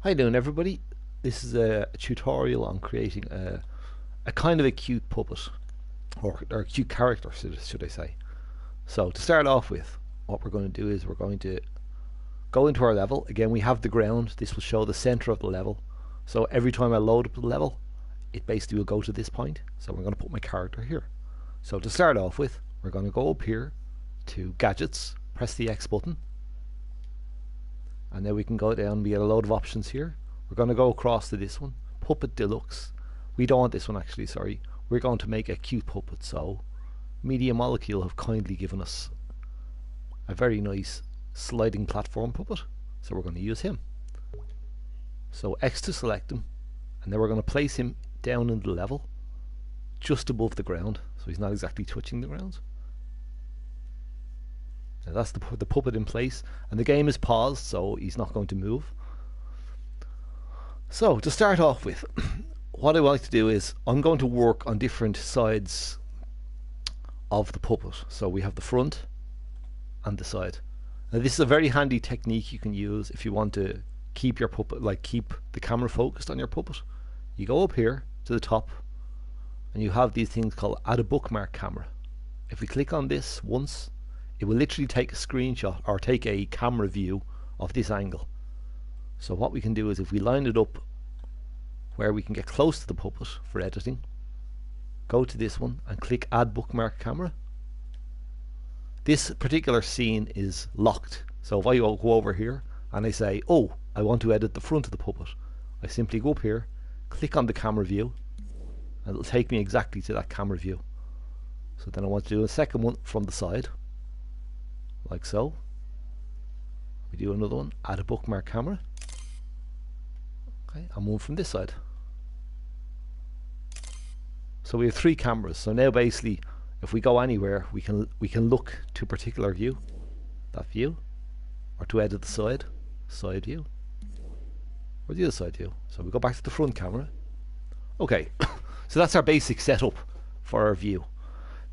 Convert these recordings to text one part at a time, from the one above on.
How you doing, everybody? This is a tutorial on creating a kind of a cute puppet, or a cute character, should I say. So to start off with, what we're going to do is we're going to go into our level. Again, we have the ground. This will show the center of the level. So every time I load up the level, it basically will go to this point. So we're going to put my character here. So to start off with, we're going to go up here to Gadgets, press the X button, and then we can go down. We get a load of options here. We're going to go across to this one, Puppet Deluxe. We don't want this one, actually, sorry. We're going to make a cute puppet. So Media Molecule have kindly given us a very nice sliding platform puppet, so we're going to use him. So X to select him, and then we're going to place him down in the level just above the ground, so he's not exactly touching the ground. Now that's the puppet in place, and the game is paused, so he's not going to move. So to start off with, what I like to do is I'm going to work on different sides of the puppet. So we have the front and the side. Now this is a very handy technique you can use if you want to keep your puppet, keep the camera focused on your puppet. You go up here to the top, and you have these things called Add a Bookmark Camera. If we click on this once, it will literally take a screenshot or take a camera view of this angle. So what we can do is, if we line it up where we can get close to the puppet for editing, go to this one and click Add Bookmark Camera. This particular scene is locked, so if I go over here and I say, oh, I want to edit the front of the puppet, I simply go up here, click on the camera view, and it'll take me exactly to that camera view. So then I want to do a second one from the side, like so. We do another one, Add a Bookmark Camera. Okay, and one from this side. So we have three cameras. So now basically, if we go anywhere, we can look to a particular view, that view, or to edit the side view, or the other side view. So we go back to the front camera. Okay, so that's our basic setup for our view.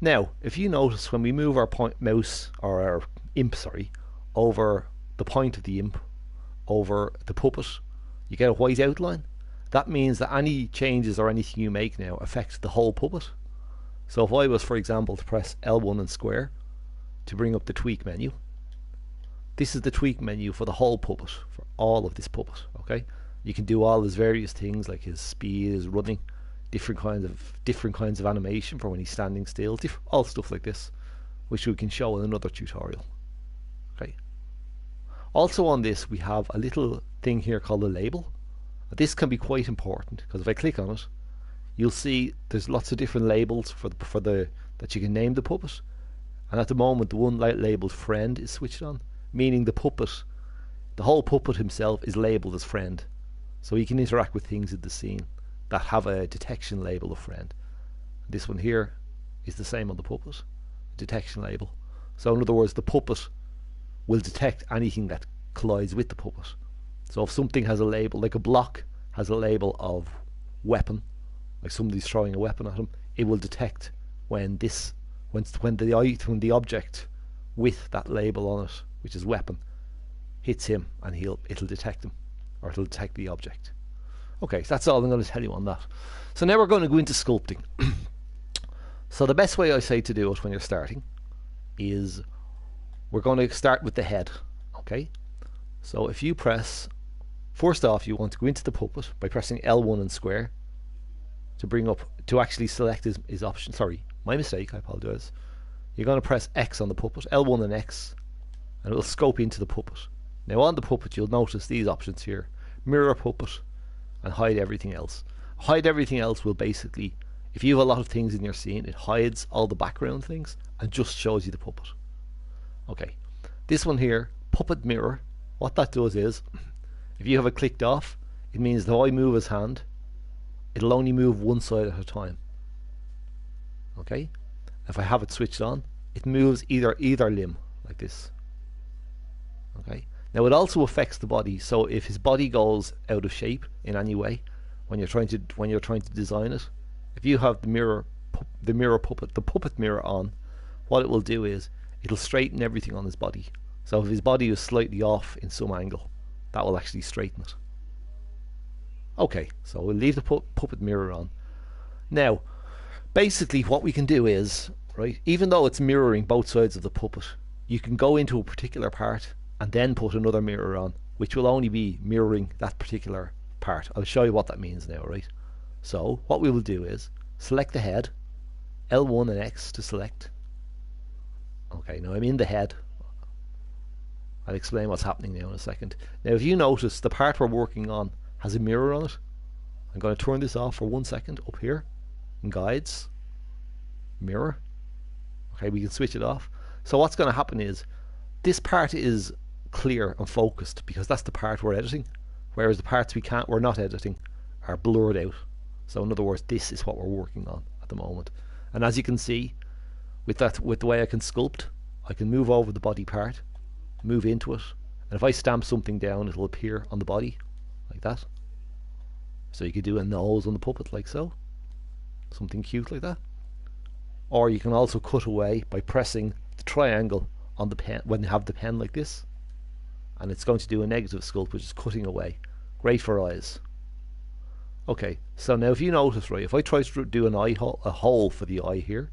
Now, if you notice, when we move our mouse, or our imp, sorry, over the point of the imp, over the puppet, you get a white outline. That means that any changes or anything you make now affects the whole puppet. So if I was, for example, to press L1 and square to bring up the tweak menu, this is the tweak menu for the whole puppet, for all of this puppet. Okay, you can do all his various things, like his speed, his running, different kinds of animation for when he's standing still, all stuff like this, which we can show in another tutorial. Okay. Also on this, we have a little thing here called a label. This can be quite important, because if I click on it, you'll see there's lots of different labels that you can name the puppet. And at the moment, the one labeled friend is switched on, meaning the whole puppet himself is labeled as friend. So he can interact with things in the scene that have a detection label of friend. This one here is the same on the puppet, detection label. So in other words, the puppet will detect anything that collides with the puppet. So if something has a label, like a block has a label of weapon, like somebody's throwing a weapon at him, it will detect when the object with that label on it, which is weapon, hits him, and it'll detect him, or it'll detect the object. Okay, so that's all I'm going to tell you on that. So now we're going to go into sculpting. So the best way I say to do it when you're starting is, we're going to start with the head. Okay, so if you press, first off, you want to go into the puppet by pressing L1 and square to actually select his option. Sorry, my mistake, I apologize. You're going to press X on the puppet, L1 and X, and it will scope into the puppet. Now on the puppet, you'll notice these options here: mirror puppet and hide everything else. Hide everything else will basically, if you have a lot of things in your scene, it hides all the background things and just shows you the puppet. Okay, this one here, puppet mirror, what that does is, if you have it clicked off, it means that if I move his hand, it'll only move one side at a time. Okay, if I have it switched on, it moves either limb, like this. Okay, now it also affects the body. So if his body goes out of shape in any way, when you're trying to design it, if you have the puppet mirror on, what it will do is it'll straighten everything on his body. So if his body is slightly off in some angle, that will actually straighten it. Okay, so we'll leave the puppet mirror on. Now, basically what we can do is, right, even though it's mirroring both sides of the puppet, you can go into a particular part and then put another mirror on, which will only be mirroring that particular part. I'll show you what that means now, right? So what we will do is select the head, L1 and X to select. Okay, now I'm in the head. I'll explain what's happening now in a second. Now if you notice, the part we're working on has a mirror on it. I'm going to turn this off for 1 second up here in guides, mirror. Okay, we can switch it off. So what's going to happen is this part is clear and focused because that's the part we're editing, whereas the parts we're not editing are blurred out. So in other words, this is what we're working on at the moment. And as you can see, with the way I can sculpt, I can move over the body part, move into it, and if I stamp something down, it'll appear on the body like that. So you could do a nose on the puppet like so, something cute like that. Or you can also cut away by pressing the triangle on the pen when you have the pen like this, and it's going to do a negative sculpt, which is cutting away. Great for eyes. Okay, so now if you notice, right, if I try to do a hole for the eye here,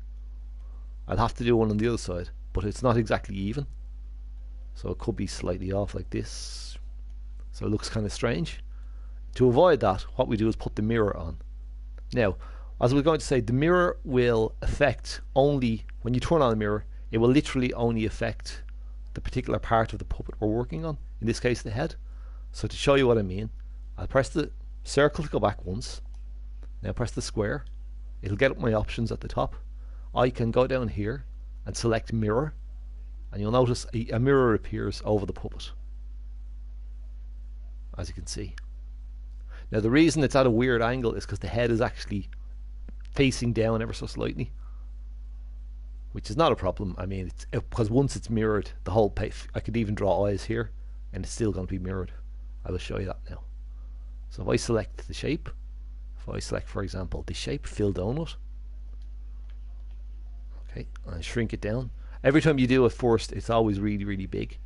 I'll have to do one on the other side, but it's not exactly even, so it could be slightly off like this, so it looks kind of strange. To avoid that, what we do is put the mirror on. Now, as we're going to say, the mirror will affect only, when you turn on the mirror, it will literally only affect the particular part of the puppet we're working on, in this case the head. So to show you what I mean, I'll press the circle to go back once. Now press the square. It'll get up my options at the top. I can go down here and select mirror, and you'll notice a mirror appears over the puppet, as you can see. Now the reason it's at a weird angle is because the head is actually facing down ever so slightly, which is not a problem. I mean, because once it's mirrored, the whole page, I could even draw eyes here and it's still going to be mirrored. I will show you that now. So if I select the shape, if I select, for example, the shape, fill donut, okay, and shrink it down. Every time you do it first, it's always really, really big,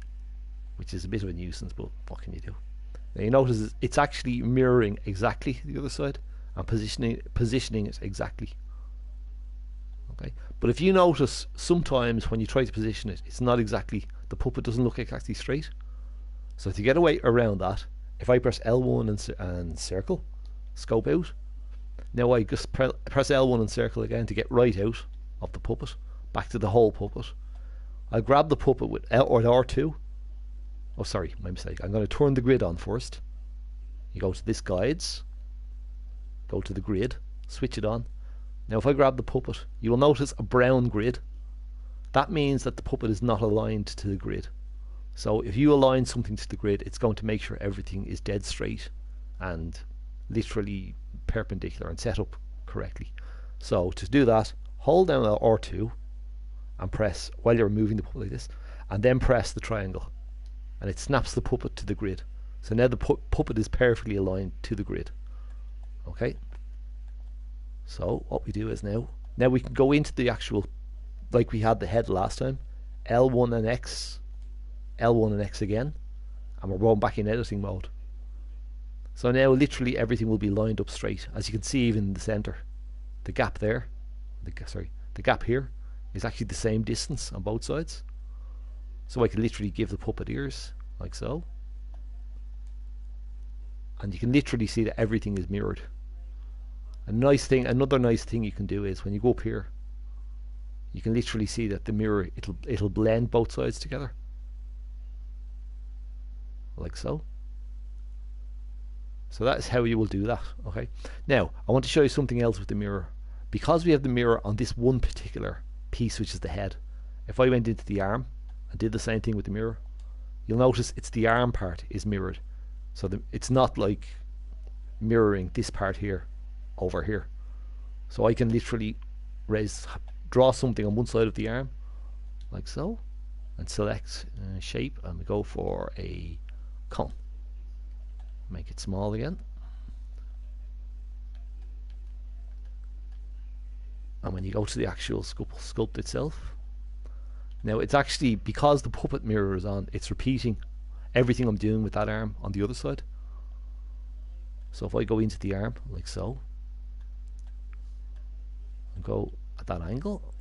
which is a bit of a nuisance, but what can you do? Now you notice it's actually mirroring exactly the other side and positioning it exactly. Okay, but if you notice, sometimes when you try to position it, it's not exactly, the puppet doesn't look exactly straight. So to get away around that, if I press L1 and circle, scope out, now I just press L1 and circle again to get right out of the puppet, back to the whole puppet. I'll grab the puppet with L or R2. Oh, sorry, my mistake. I'm going to turn the grid on first. You go to this guides, go to the grid, switch it on. Now if I grab the puppet, you will notice a brown grid. That means that the puppet is not aligned to the grid. So if you align something to the grid, it's going to make sure everything is dead straight and literally perpendicular and set up correctly. So to do that, hold down R2 and press, while you're moving the puppet like this, and then press the triangle, and it snaps the puppet to the grid. So now the puppet is perfectly aligned to the grid. Okay, so what we do is now we can go into the actual, like we had the head last time, L1 and X, L1 and X again, and we're going back in editing mode. So now literally everything will be lined up straight. As you can see, even in the center, the gap there, the gap here is actually the same distance on both sides. So I can literally give the puppet ears like so, and you can literally see that everything is mirrored. Another nice thing you can do is when you go up here, you can literally see that the mirror, it'll blend both sides together like so. So that is how you will do that. Okay, now I want to show you something else with the mirror. Because we have the mirror on this one particular piece, which is the head, if I went into the arm and did the same thing with the mirror, you'll notice it's the arm part is mirrored. So it's not like mirroring this part here over here. So I can literally draw something on one side of the arm like so, and select shape, and we go for a cone. Make it small again, and when you go to the actual sculpt itself, now it's actually, because the puppet mirror is on, it's repeating everything I'm doing with that arm on the other side. So if I go into the arm like so, and go at that angle,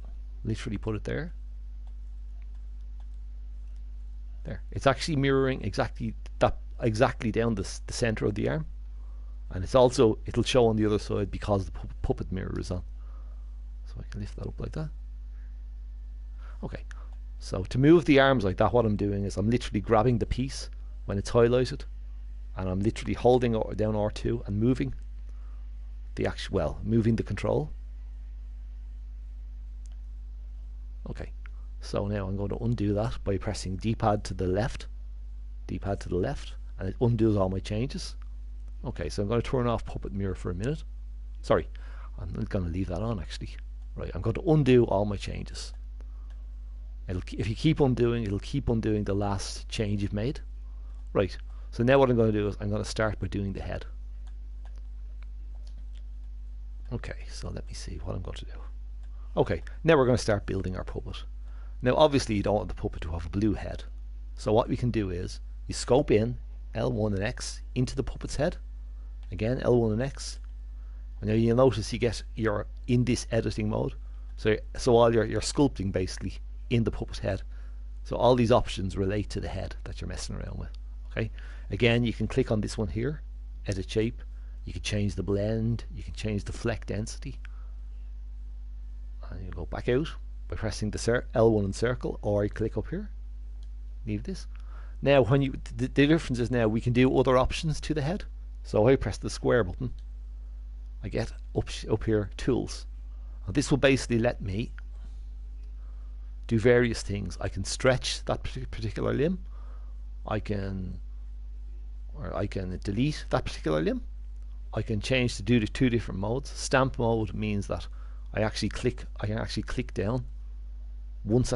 literally put it there. There. It's actually mirroring exactly down the center of the arm. And it's also, it'll show on the other side because the puppet mirror is on. So I can lift that up like that. Okay. So to move the arms like that, what I'm doing is I'm literally grabbing the piece when it's highlighted, and I'm literally holding down R2 and moving the moving the control. Okay. So now I'm going to undo that by pressing D-pad to the left, and it undoes all my changes. Okay, so I'm going to turn off puppet mirror for a minute. Sorry, I'm going to leave that on actually. Right, I'm going to undo all my changes. If you keep undoing, it'll keep undoing the last change you've made. Right, so now what I'm going to do is I'm going to start by doing the head. Okay, so let me see what I'm going to do. Okay, now we're going to start building our puppet. Now obviously you don't want the puppet to have a blue head. So what we can do is, you scope in L1 and X into the puppet's head. Again, L1 and X. And now you'll notice you're in this editing mode. So all you're sculpting basically in the puppet's head. So all these options relate to the head that you're messing around with. Okay. Again, you can click on this one here, edit shape. You can change the blend. You can change the fleck density. And you go back out by pressing the L1 and circle, or I click up here. Leave this. Now, when the difference is now we can do other options to the head. So I press the square button. I get up here tools. Now this will basically let me do various things. I can stretch that particular limb. I can delete that particular limb. I can change to do the two different modes. Stamp mode means that I can actually click down. Once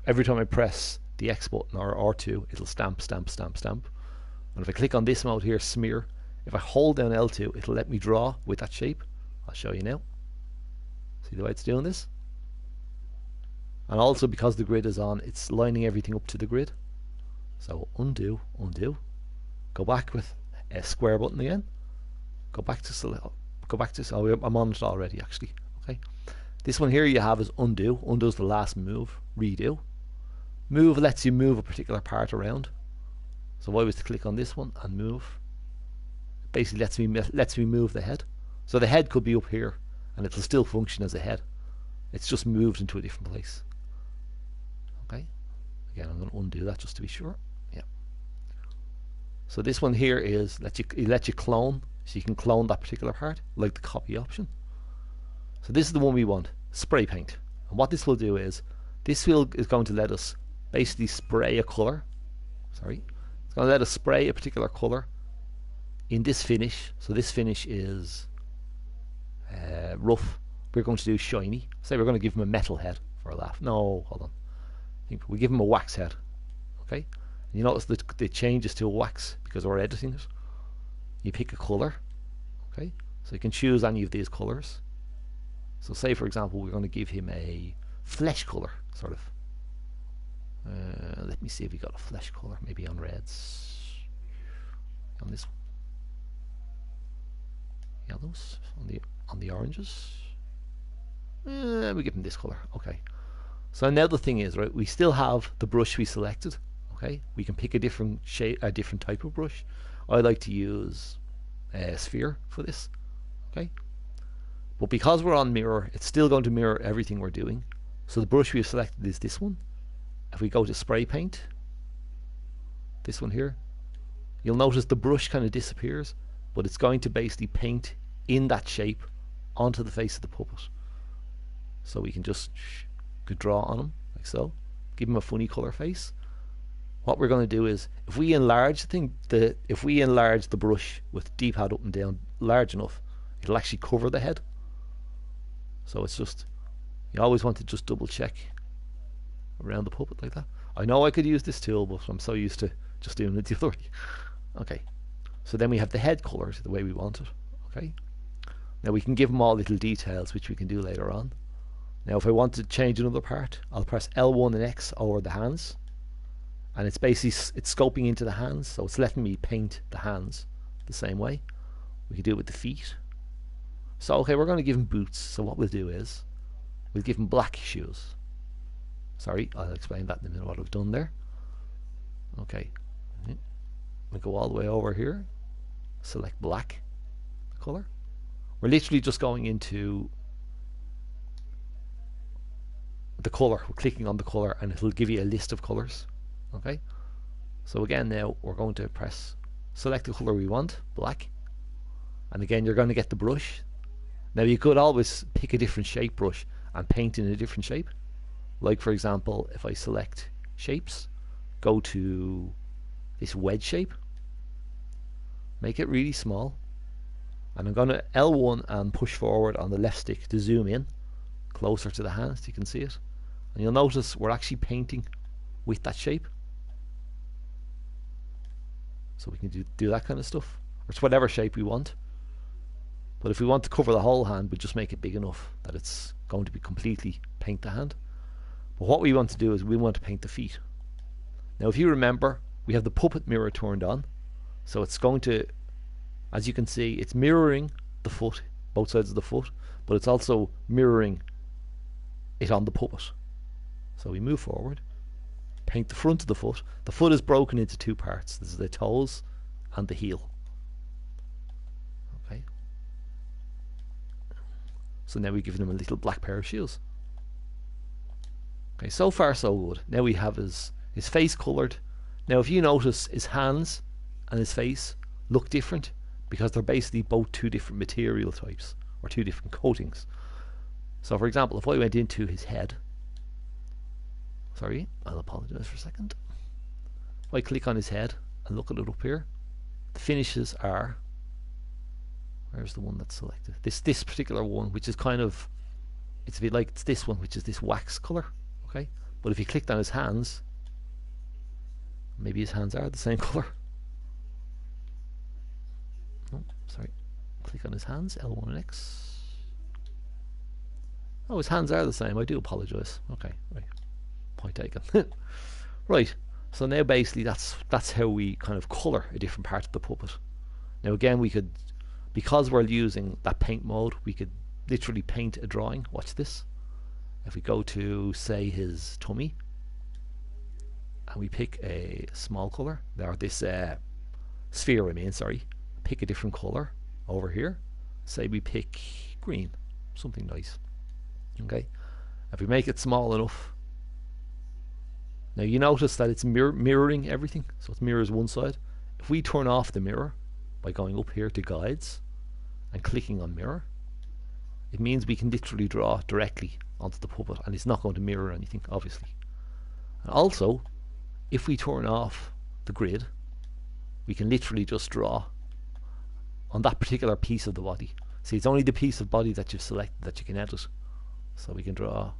every time I press the X button or R2, it'll stamp. And if I click on this mode here, smear, if I hold down L2, it'll let me draw with that shape. I'll show you now. See the way it's doing this? And also because the grid is on, it's lining everything up to the grid. So undo. Go back with a square button again. Go back to I'm on it already actually. Okay. This one here you have is undo. Undoes the last move. Redo. Move lets you move a particular part around. So if I was to click on this one and move, it basically lets me move the head. So the head could be up here and it'll still function as a head. It's just moved into a different place. Okay. Again, I'm going to undo that just to be sure. Yeah. So this one here is let you clone, so you can clone that particular part, like the copy option. So this is the one we want, spray paint. And what this will do is, this is going to let us basically spray a color. Sorry, it's going to let us spray a particular color in this finish. So this finish is rough. We're going to do shiny. Say we're going to give him a metal head for a laugh. No, hold on. I think we give him a wax head. Okay. And you notice that it changes to a wax because we're editing it. You pick a color. Okay. So you can choose any of these colors. So say for example we're going to give him a flesh color, sort of. Let me see if we got a flesh color, maybe on reds, on this one, yellows, on the oranges. We give him this color. Okay. So now the thing is, right, we still have the brush we selected. Okay, we can pick a different shape, a different type of brush. I like to use a sphere for this. Okay, but because we're on mirror, it's still going to mirror everything we're doing. So the brush we've selected is this one. If we go to spray paint, this one here, you'll notice the brush kind of disappears, but it's going to basically paint in that shape onto the face of the puppet. So we can just draw on him like so, give him a funny color face. What we're going to do is, if we enlarge the brush with D-pad up and down large enough, it'll actually cover the head. So it's just, you always want to just double check around the puppet like that. I know I could use this tool, but I'm so used to just doing it the other way. Okay, so then we have the head colors the way we want it. Okay, now we can give them all little details, which we can do later on. Now if I want to change another part, I'll press L1 and X over the hands, and it's basically, it's scoping into the hands, so it's letting me paint the hands the same way. We can do it with the feet. So okay, we're going to give him boots. So what we'll do is we'll give him black shoes. Sorry, I'll explain that in a minute what I've done there. Okay, we go all the way over here, select black color. We're literally just going into the color. We're clicking on the color and it'll give you a list of colors. Okay, so again now we're going to press select the color we want, black, and again you're going to get the brush. Now you could always pick a different shape brush and paint in a different shape. Like for example, if I select shapes, go to this wedge shape, make it really small, and I'm going to L1 and push forward on the left stick to zoom in closer to the hand so you can see it. And you'll notice we're actually painting with that shape. So we can do that kind of stuff. Or it's whatever shape we want. But if we want to cover the whole hand, we just make it big enough that it's going to be completely paint the hand. But what we want to do is we want to paint the feet. Now if you remember, we have the puppet mirror turned on. So it's going to, as you can see, it's mirroring the foot, both sides of the foot, but it's also mirroring it on the puppet. So we move forward, paint the front of the foot. The foot is broken into two parts. This is the toes and the heel. Okay. So now we give him a little black pair of shoes. Okay, so far so good. Now we have his face coloured. Now if you notice, his hands and his face look different because they're basically both two different material types or two different coatings. So for example, if I went into his head, sorry, I'll apologise for a second. If I click on his head and look at it up here, the finishes are, where's the one that's selected? This particular one, which is kind of, it's a bit like it's this one, which is this wax colour. Okay, but if you clicked on his hands, maybe his hands are the same colour. Oh, sorry. Click on his hands, L1 and X. Oh, his hands are the same. I do apologise. Okay, right. Point taken. Right. So now basically that's how we kind of colour a different part of the puppet. Now again, we could, because we're using that paint mode, we could literally paint a drawing. Watch this. If we go to, say, his tummy, and we pick a small colour, or this sphere, pick a different colour over here. Say we pick green, something nice. Okay, if we make it small enough, now you notice that it's mirroring everything, so it mirrors one side. If we turn off the mirror by going up here to guides and clicking on mirror, it means we can literally draw directly onto the puppet and it's not going to mirror anything, obviously. And also, if we turn off the grid, we can literally just draw on that particular piece of the body. See, it's only the piece of body that you've selected that you can edit. So we can draw.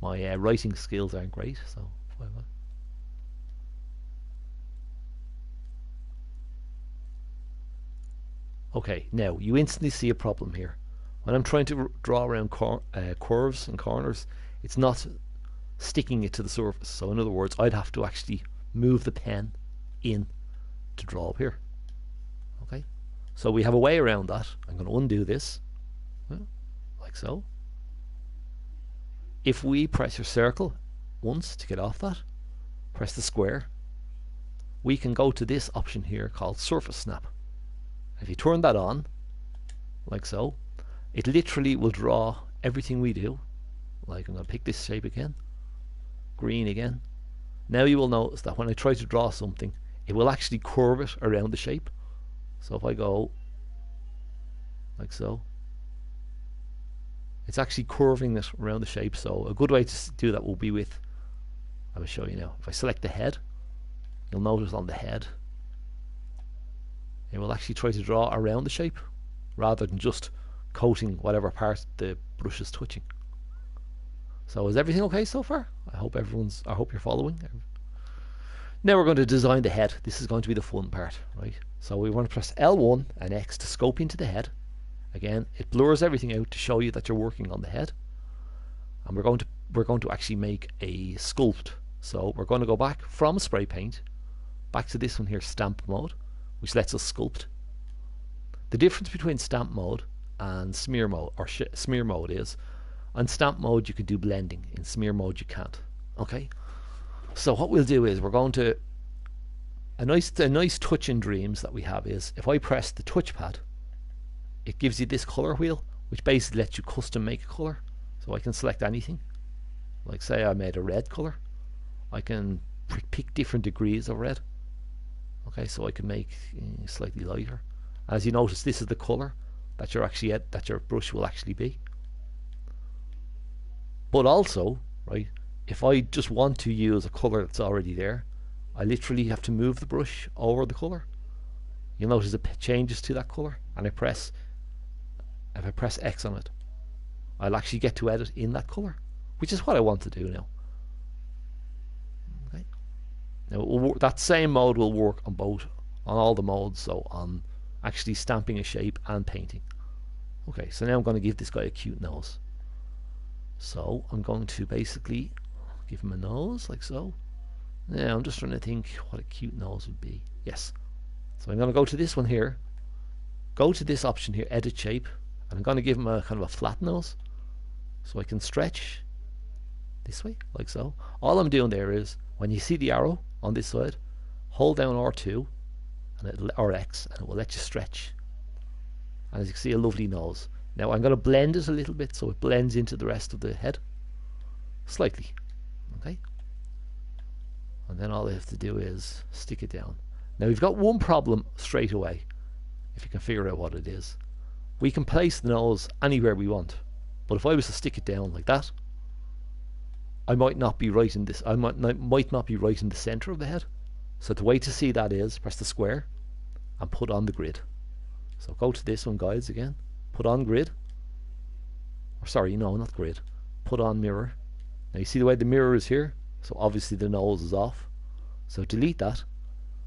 My writing skills aren't great, so okay, now you instantly see a problem here. When I'm trying to draw around curves and corners, it's not sticking it to the surface. So in other words, I'd have to actually move the pen in to draw up here. Okay, so we have a way around that. I'm going to undo this, like so. If we press your circle once to get off that, press the square, we can go to this option here called Surface Snap. If you turn that on, like so, it literally will draw everything we do. Like, I'm going to pick this shape again, green again. Now you will notice that when I try to draw something, it will actually curve it around the shape. So if I go like so, it's actually curving it around the shape. So a good way to do that will be with, I will show you now. If I select the head, you'll notice on the head, it will actually try to draw around the shape rather than just coating whatever part the brush is touching. So is everything okay so far? I hope you're following. Now we're going to design the head. This is going to be the fun part, right? So we want to press L1 and X to scope into the head. Again, it blurs everything out to show you that you're working on the head. And we're going to actually make a sculpt. So we're going to go back from spray paint back to this one here, stamp mode, which lets us sculpt. The difference between stamp mode and smear mode, or smear mode, is on stamp mode you can do blending, in smear mode you can't. Okay, so what we'll do is we're going to, a nice touch in Dreams that we have is, if I press the touchpad, it gives you this color wheel, which basically lets you custom make a color. So I can select anything, like say I made a red color, I can pick different degrees of red. Okay, so I can make slightly lighter. As you notice, this is the color that you're actually that your brush will actually be. But also, right, if I just want to use a color that's already there, I literally have to move the brush over the color. You'll notice it changes to that color, and if I press X on it, I'll actually get to edit in that color, which is what I want to do now. Okay. Now that same mode will work on all the modes, so on actually stamping a shape and painting. Okay, so now I'm going to give this guy a cute nose. So I'm going to basically give him a nose like so. Now I'm just trying to think what a cute nose would be. Yes. So I'm going to go to this one here, go to this option here, edit shape, and I'm going to give him a kind of a flat nose. So I can stretch this way, like so. All I'm doing there is, when you see the arrow on this side, hold down R2 and or X, and it will let you stretch. And as you can see, a lovely nose. Now I'm going to blend it a little bit so it blends into the rest of the head, slightly. Okay. And then all I have to do is stick it down. Now we've got one problem straight away, if you can figure out what it is. We can place the nose anywhere we want, but if I was to stick it down like that, I might not be right in this. I might not be right in the center of the head. So the way to see that is press the square and put on the grid. So go to this one, guys, again. Put on grid. Or sorry, no, not grid. Put on mirror. Now you see the way the mirror is here. So obviously the nose is off. So delete that.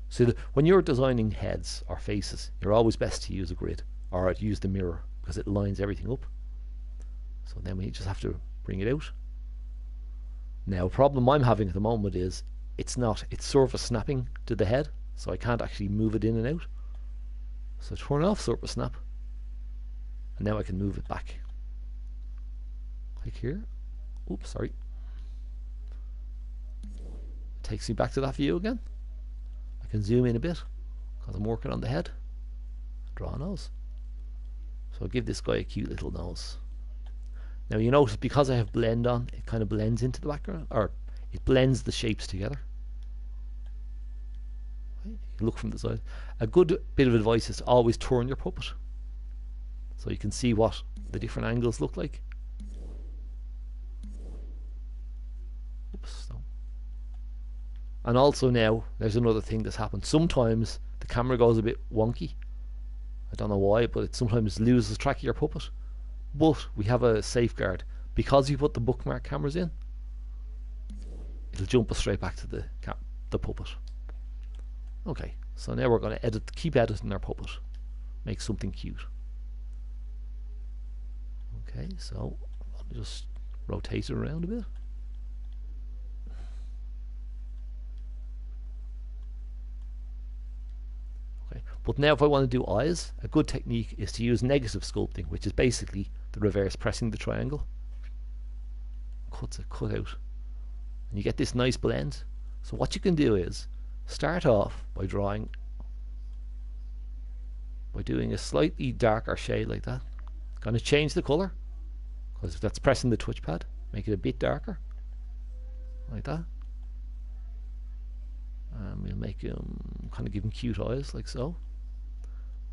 So when you're designing heads or faces, you're always best to use a grid or use the mirror, because it lines everything up. So then we just have to bring it out. Now, a problem I'm having at the moment is it's surface snapping to the head, so I can't actually move it in and out. So turn off surface snap, and now I can move it back. Click here. Oops, sorry. It takes me back to that view again. I can zoom in a bit because I'm working on the head. Draw a nose. So I'll give this guy a cute little nose. Now you notice, because I have blend on, it kind of blends into the background, or it blends the shapes together. Right? You look from the side. A good bit of advice is to always turn your puppet, so you can see what the different angles look like. Oops, no. And also now, there's another thing that's happened. Sometimes the camera goes a bit wonky. I don't know why, but it sometimes loses track of your puppet. But we have a safeguard. Because you put the bookmark cameras in, it'll jump us straight back to the puppet. Okay, so now we're going to keep editing our puppet. Make something cute. Okay, so let me just rotate it around a bit. Okay, but now if I want to do eyes, a good technique is to use negative sculpting, which is basically the reverse, pressing the triangle. Cuts it cut out. And you get this nice blend. So what you can do is start off by doing a slightly darker shade like that. Going to change the color, because that's pressing the touchpad. Make it a bit darker, like that. And we'll make him kind of give him cute eyes, like so.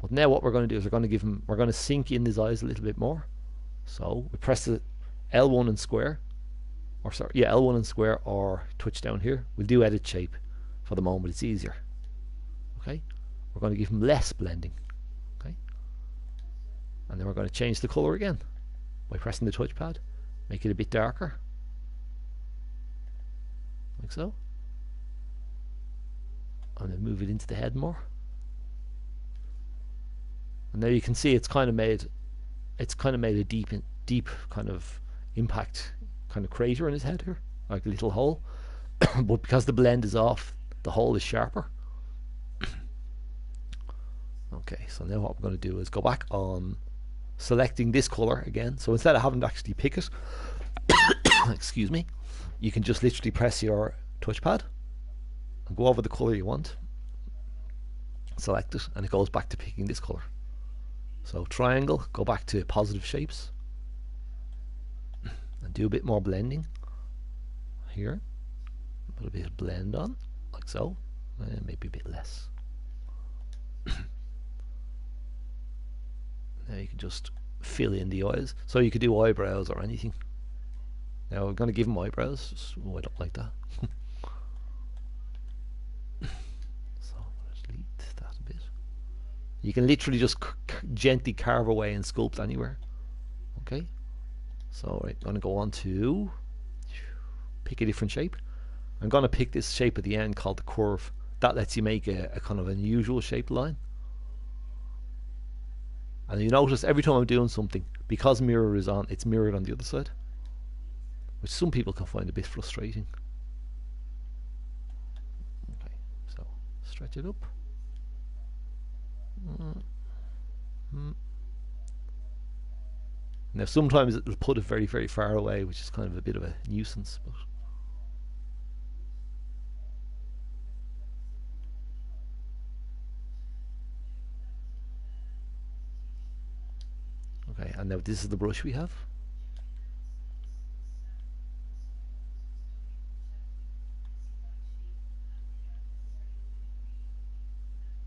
But now what we're going to do is we're going to sink in his eyes a little bit more. So we press the L1 and square, or sorry, yeah, L1 and square, or touch down here. We'll do edit shape for the moment, it's easier. Okay, we're going to give him less blending. Okay, and then we're going to change the color again by pressing the touchpad, make it a bit darker, like so, and then move it into the head more. And now you can see it's kind of made a deep kind of impact kind of crater in his head here, like a little hole. But because the blend is off, the hole is sharper. Okay, so now what I'm going to do is go back on selecting this color again. So instead of having to actually pick it, excuse me, you can just literally press your touchpad and go over the color you want, select it, and it goes back to picking this color. So triangle, go back to positive shapes and do a bit more blending here. Put a bit of blend on, like so, and maybe a bit less. Now you can just fill in the eyes. So you could do eyebrows or anything. Now we're going to give them eyebrows. Oh, I don't like that. So let's delete that a bit. You can literally just gently carve away and sculpt anywhere. Okay. So I'm going to go on to pick a different shape. I'm going to pick this shape at the end called the curve. That lets you make a kind of unusual shaped line. And you notice every time I'm doing something, because mirror is on, it's mirrored on the other side, which some people can find a bit frustrating. Okay, so stretch it up. Now sometimes it'll put it very, very far away, which is kind of a bit of a nuisance. But okay, and now this is the brush we have.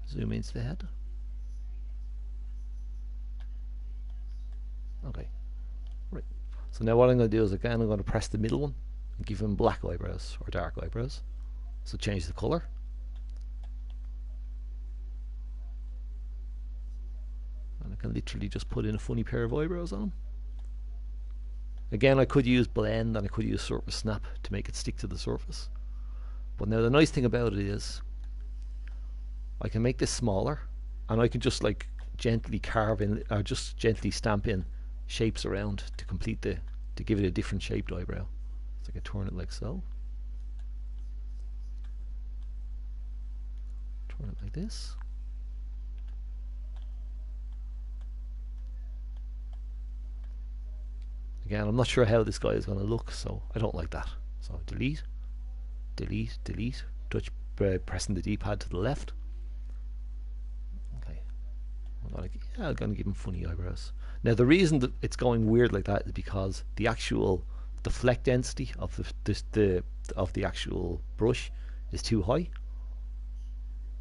Zoom into the head. Okay, right. So now what I'm going to do is again I'm going to press the middle one and give him black eyebrows or dark eyebrows. So change the color. And I can literally just put in a funny pair of eyebrows on him. Again, I could use blend and I could use surface snap to make it stick to the surface. But now the nice thing about it is I can make this smaller and I can just like gently carve in or just gently stamp in shapes around to complete to give it a different shaped eyebrow. So I can turn it like so. Turn it like this. Again, I'm not sure how this guy is going to look, so I don't like that. So delete, delete, delete, touch pressing the D-pad to the left. Okay, I'm going to give him funny eyebrows. Now the reason that it's going weird like that is because the fleck density of the actual brush is too high.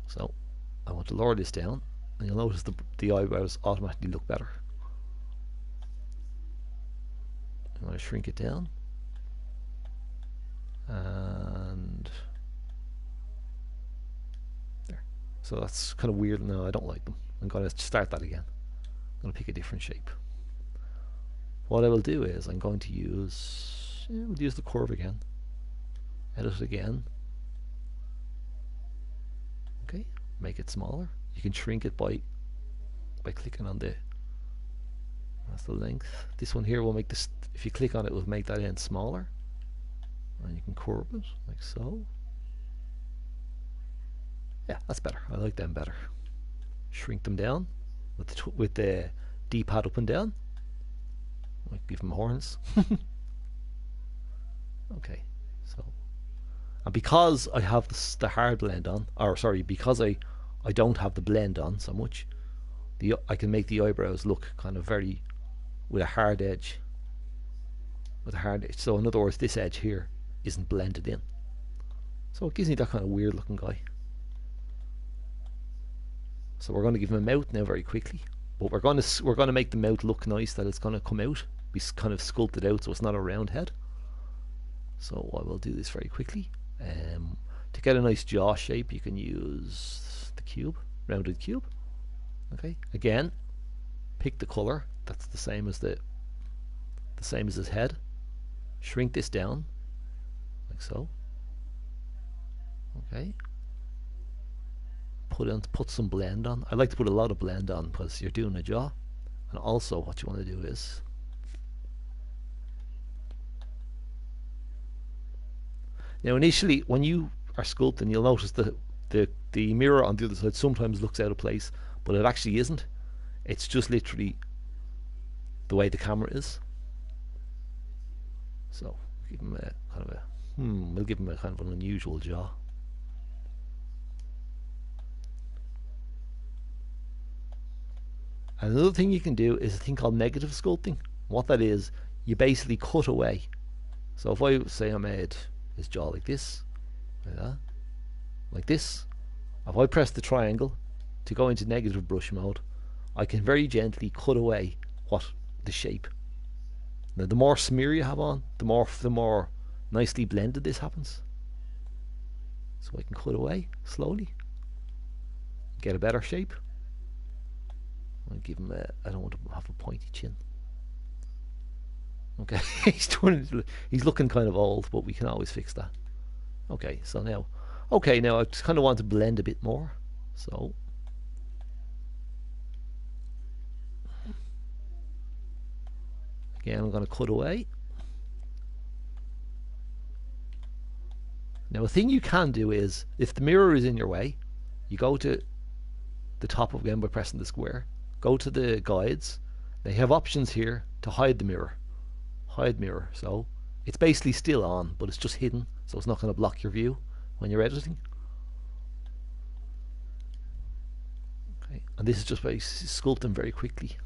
So I want to lower this down, and you'll notice the eyebrows automatically look better. I'm going to shrink it down, and there. So that's kind of weird. No, I don't like them. I'm going to start that again. I'm going to pick a different shape. What I will do is I'm going to use we'll use the curve again. Edit it again. Okay, make it smaller. You can shrink it by clicking on that's the length. This one here will make this, if you click on it, will make that end smaller. And you can curve it like so. Yeah, that's better. I like them better. Shrink them down with the D-pad up and down. Might give them horns. Okay, so and because I have the hard blend on, or sorry, because I don't have the blend on so much, I can make the eyebrows look kind of very with a hard edge. So in other words, this edge here isn't blended in. So it gives me that kind of weird looking guy. So we're going to give him a mouth now very quickly. But we're going to make the mouth look nice, that it's going to come out, be kind of sculpted out so it's not a round head. So I will do this very quickly. To get a nice jaw shape, you can use the cube, rounded cube. Okay, again, pick the color that's the same as his head. Shrink this down like so. Okay. Put some blend on. I like to put a lot of blend on because you're doing a jaw. And also what you want to do is now initially when you are sculpting, you'll notice that the mirror on the other side sometimes looks out of place, but it actually isn't. It's just literally the way the camera is. So give him a kind of a we'll give him a kind of an unusual jaw. And another thing you can do is a thing called negative sculpting. What that is, you basically cut away. So if I say I made his jaw like this, like that, like this, if I press the triangle to go into negative brush mode, I can very gently cut away the shape. Now the more smear you have on, the more nicely blended this happens. So I can cut away slowly, get a better shape. I'll give him I don't want to have a pointy chin. Okay, he's looking kind of old, but we can always fix that. Okay, so now I just kind of want to blend a bit more. So again, I'm going to cut away. Now a thing you can do is, if the mirror is in your way, you go to the top again by pressing the square, go to the guides. They have options here to hide the mirror. Hide mirror. So it's basically still on, but it's just hidden, so it's not going to block your view when you're editing. Okay, and this is just by sculpting very quickly.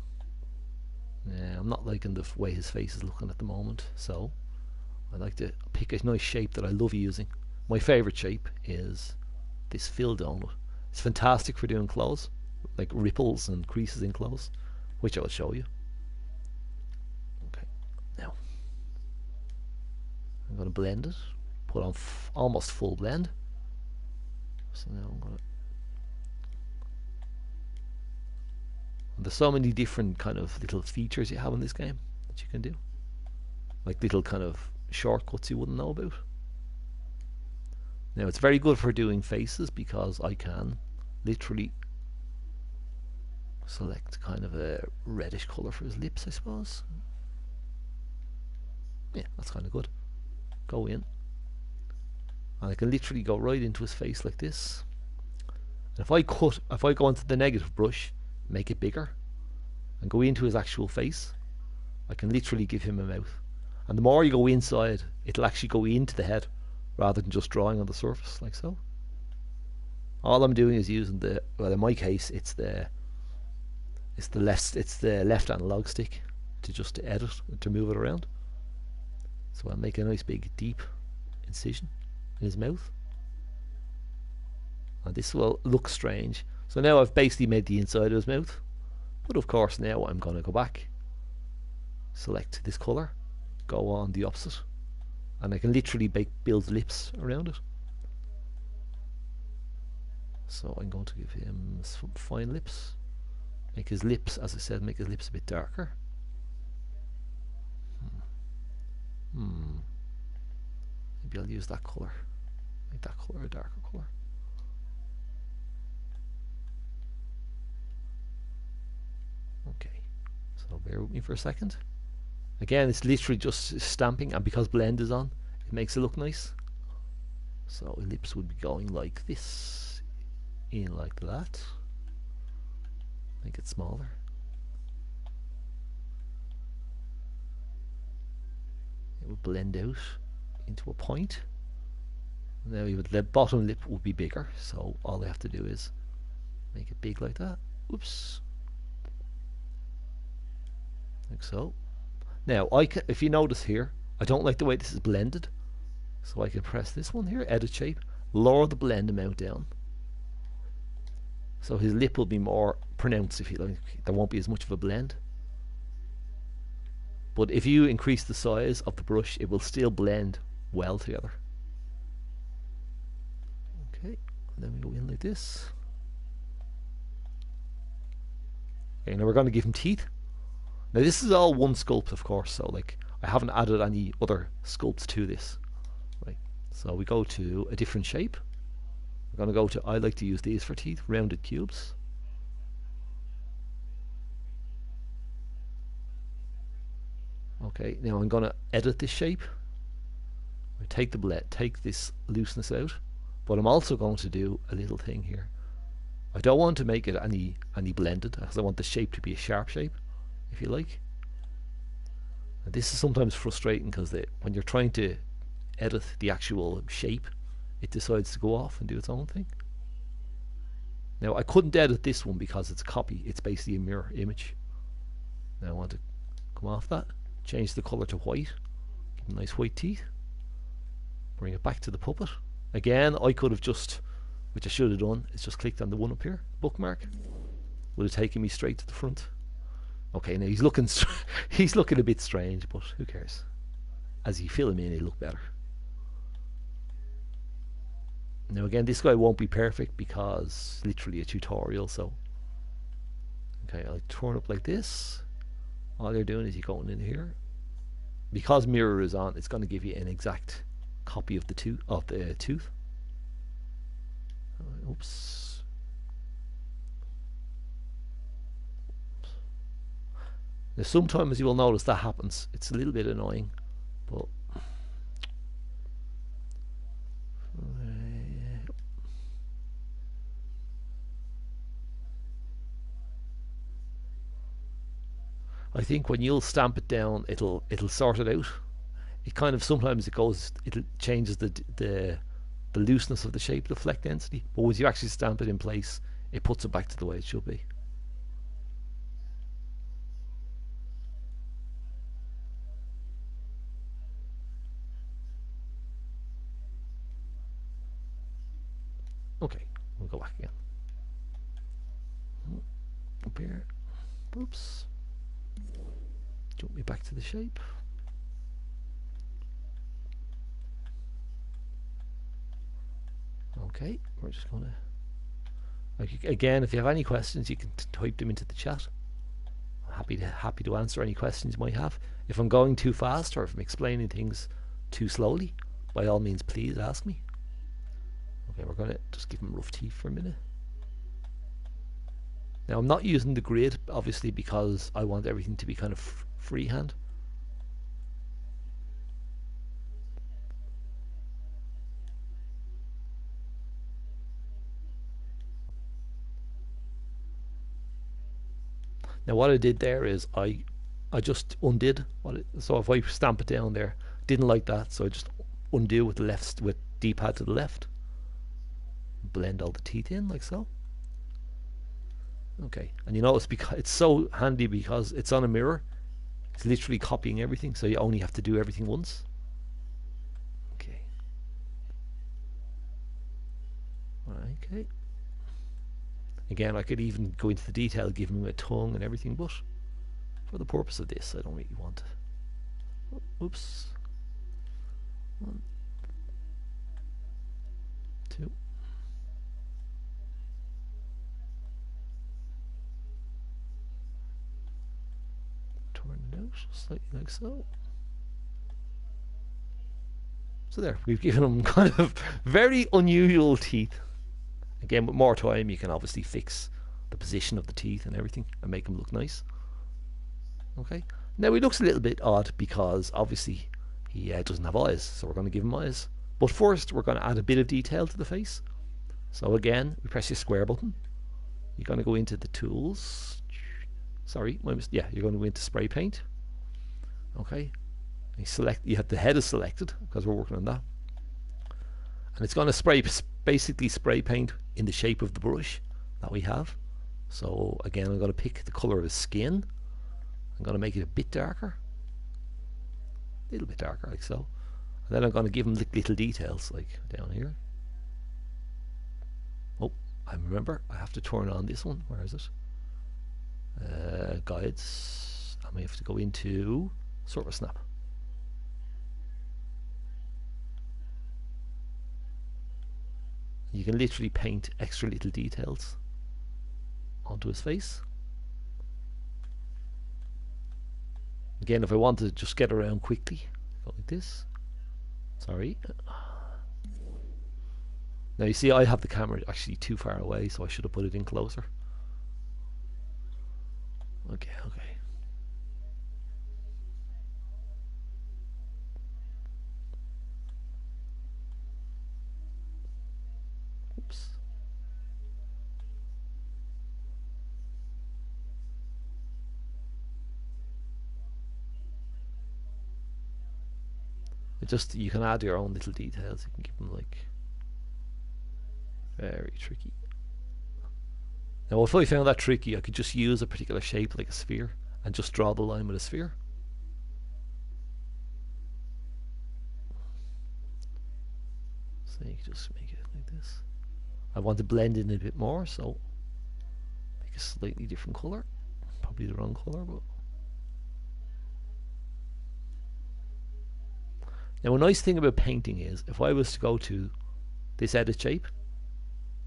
I'm not liking the way his face is looking at the moment, so I like to pick a nice shape that I love using. My favourite shape is this fill donut. It's fantastic for doing clothes, like ripples and creases in clothes, which I will show you. Okay, now I'm going to blend it, put on almost full blend. So now I'm going to. There's so many different kind of little features you have in this game that you can do, like little kind of shortcuts you wouldn't know about. Now it's very good for doing faces because I can literally select kind of a reddish colour for his lips, I suppose. Yeah, that's kind of good. Go in, and I can literally go right into his face like this. And if I go into the negative brush, make it bigger, and go into his actual face, I can literally give him a mouth. And the more you go inside, it'll actually go into the head rather than just drawing on the surface like so. All I'm doing is using well, in my case it's the left analog stick to edit, to move it around. So I'll make a nice big deep incision in his mouth, and this will look strange. So now I've basically made the inside of his mouth, but of course now I'm going to go back, select this colour, go on the opposite, and I can literally build lips around it. So I'm going to give him some fine lips, make his lips, as I said, make his lips a bit darker. Maybe I'll use that colour, make that colour a darker colour. Okay, so bear with me for a second. Again, it's literally just stamping, and because blend is on, it makes it look nice. So lips would be going like this, in like that. Make it smaller. It would blend out into a point. Now the bottom lip would be bigger, so all I have to do is make it big like that. Oops. Like so. Now if you notice here, I don't like the way this is blended, so I can press this one here, edit shape, lower the blend amount down, so his lip will be more pronounced. If you like, there won't be as much of a blend. But if you increase the size of the brush, it will still blend well together. Okay, and then we go in like this. Okay, now we're going to give him teeth. Now this is all one sculpt, of course, so like I haven't added any other sculpts to this. Right, so we go to a different shape. We're going to go to, I like to use these for teeth, rounded cubes. Okay, now I'm going to edit this shape. I take the take this looseness out, but I'm also going to do a little thing here. I don't want to make it any blended, because I want the shape to be a sharp shape, if you like. And this is sometimes frustrating because when you're trying to edit the actual shape, it decides to go off and do its own thing. Now I couldn't edit this one because it's a copy. It's basically a mirror image. Now I want to come off that, change the color to white, give them nice white teeth, bring it back to the puppet. Again, I could have just, which I should have done, is just clicked on the one up here, bookmark. Would have taken me straight to the front. Okay, now he's looking he's looking a bit strange, but who cares? As you fill him in, he'll look better. Now again, this guy won't be perfect because it's literally a tutorial, so okay, I'll turn up like this. All you're doing is you're going in here. Because mirror is on, it's going to give you an exact copy of the tooth. Oops. Now sometimes you will notice that happens. It's a little bit annoying, but I think when you'll stamp it down, it'll sort it out. It kind of sometimes it changes the looseness of the shape, the fleck density. But once you actually stamp it in place, it puts it back to the way it should be. Okay, we'll go back again. Up here. Oops. Jump me back to the shape. Okay, we're just going to... Again, if you have any questions, you can type them into the chat. I'm happy to answer any questions you might have. If I'm going too fast or if I'm explaining things too slowly, by all means, please ask me. Okay, we're going to just give him rough teeth for a minute. Now, I'm not using the grid, obviously, because I want everything to be kind of freehand. Now, what I did there is I just undid so if I stamp it down there, didn't like that, so I just undo with D-pad to the left, blend all the teeth in like so. Okay, and you notice because it's so handy because it's on a mirror, it's literally copying everything, so you only have to do everything once. Okay. Okay. Again, I could even go into the detail, give him a tongue and everything, but for the purpose of this, I don't really want to. Oops. 1, 2. Turn it out slightly like so. So there, we've given him kind of very unusual teeth. Again, with more time, you can obviously fix the position of the teeth and everything and make them look nice. Okay. Now he looks a little bit odd because obviously he doesn't have eyes, so we're going to give him eyes. But first, we're going to add a bit of detail to the face. So again, we press your square button. You're going to go into the tools. Sorry, yeah, you're going to go into spray paint. Okay. You have the head is selected because we're working on that. And it's going to basically spray paint in the shape of the brush that we have. So again, I'm going to pick the color of his skin. I'm going to make it a bit darker, a little bit darker like so, and then I'm going to give him little details like down here. Oh, I remember I have to turn on this one. Where is it? Guides. I may have to go into Surface Snap. You can literally paint extra little details onto his face. Again, if I want to just get around quickly, go like this. Sorry. Now you see I have the camera actually too far away, so I should have put it in closer. Okay, okay. Oops. You can add your own little details. You can keep them like very tricky. Now if I found that tricky, I could just use a particular shape like a sphere and just draw the line with a sphere. So you can just make it like this. I want to blend in a bit more, so make a slightly different colour. Probably the wrong colour, but now a nice thing about painting is if I was to go to this edit shape,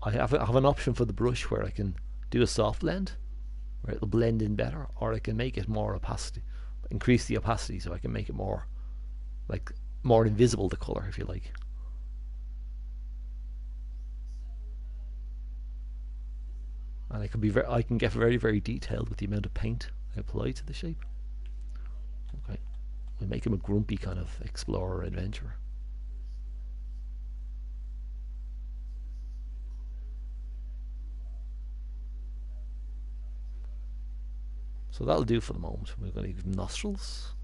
I have an option for the brush where I can do a soft blend where it'll blend in better, or I can make it more opacity, increase the opacity so I can make it more like more invisible, the colour, if you like. And I can get very detailed with the amount of paint I apply to the shape. Okay, we make him a grumpy kind of explorer adventurer. So that'll do for the moment. We're going to give him nostrils.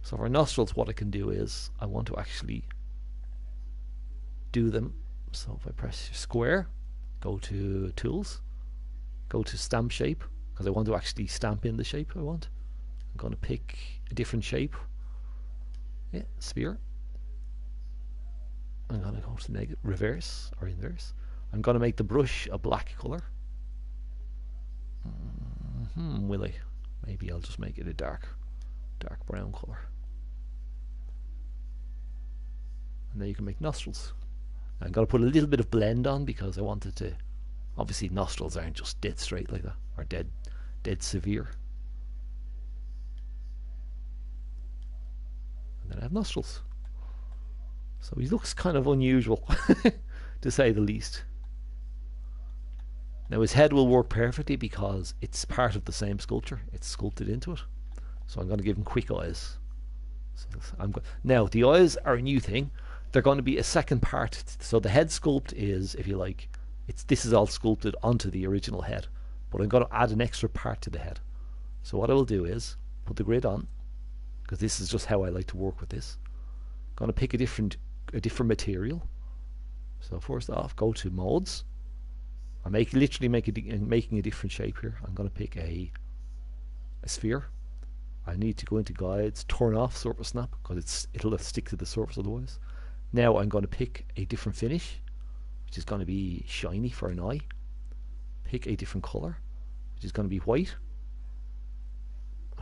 So for nostrils, what I can do is I want to actually do them. So if I press square, go to tools, go to stamp shape, because I want to actually stamp in the shape I want. I'm going to pick a different shape. Yeah, sphere. I'm going to go to reverse or inverse. I'm going to make the brush a black color. Will I? Maybe I'll just make it a dark brown color. And then you can make nostrils. I'm going to put a little bit of blend on because I wanted to. Obviously, nostrils aren't just dead straight like that, or dead severe. And then I have nostrils. So he looks kind of unusual, to say the least. Now his head will work perfectly because it's part of the same sculpture. It's sculpted into it. So I'm going to give him quick eyes. So now the eyes are a new thing. They're going to be a second part. So the head sculpt is, if you like, this is all sculpted onto the original head. But I'm going to add an extra part to the head. So what I will do is put the grid on, because this is just how I like to work with this. I'm going to pick a different material. So first off, go to modes. I'm literally making a different shape here. I'm going to pick a sphere. I need to go into guides, turn off surface snap because it'll stick to the surface otherwise. Now I'm going to pick a different finish, which is going to be shiny for an eye. Pick a different color, which is going to be white.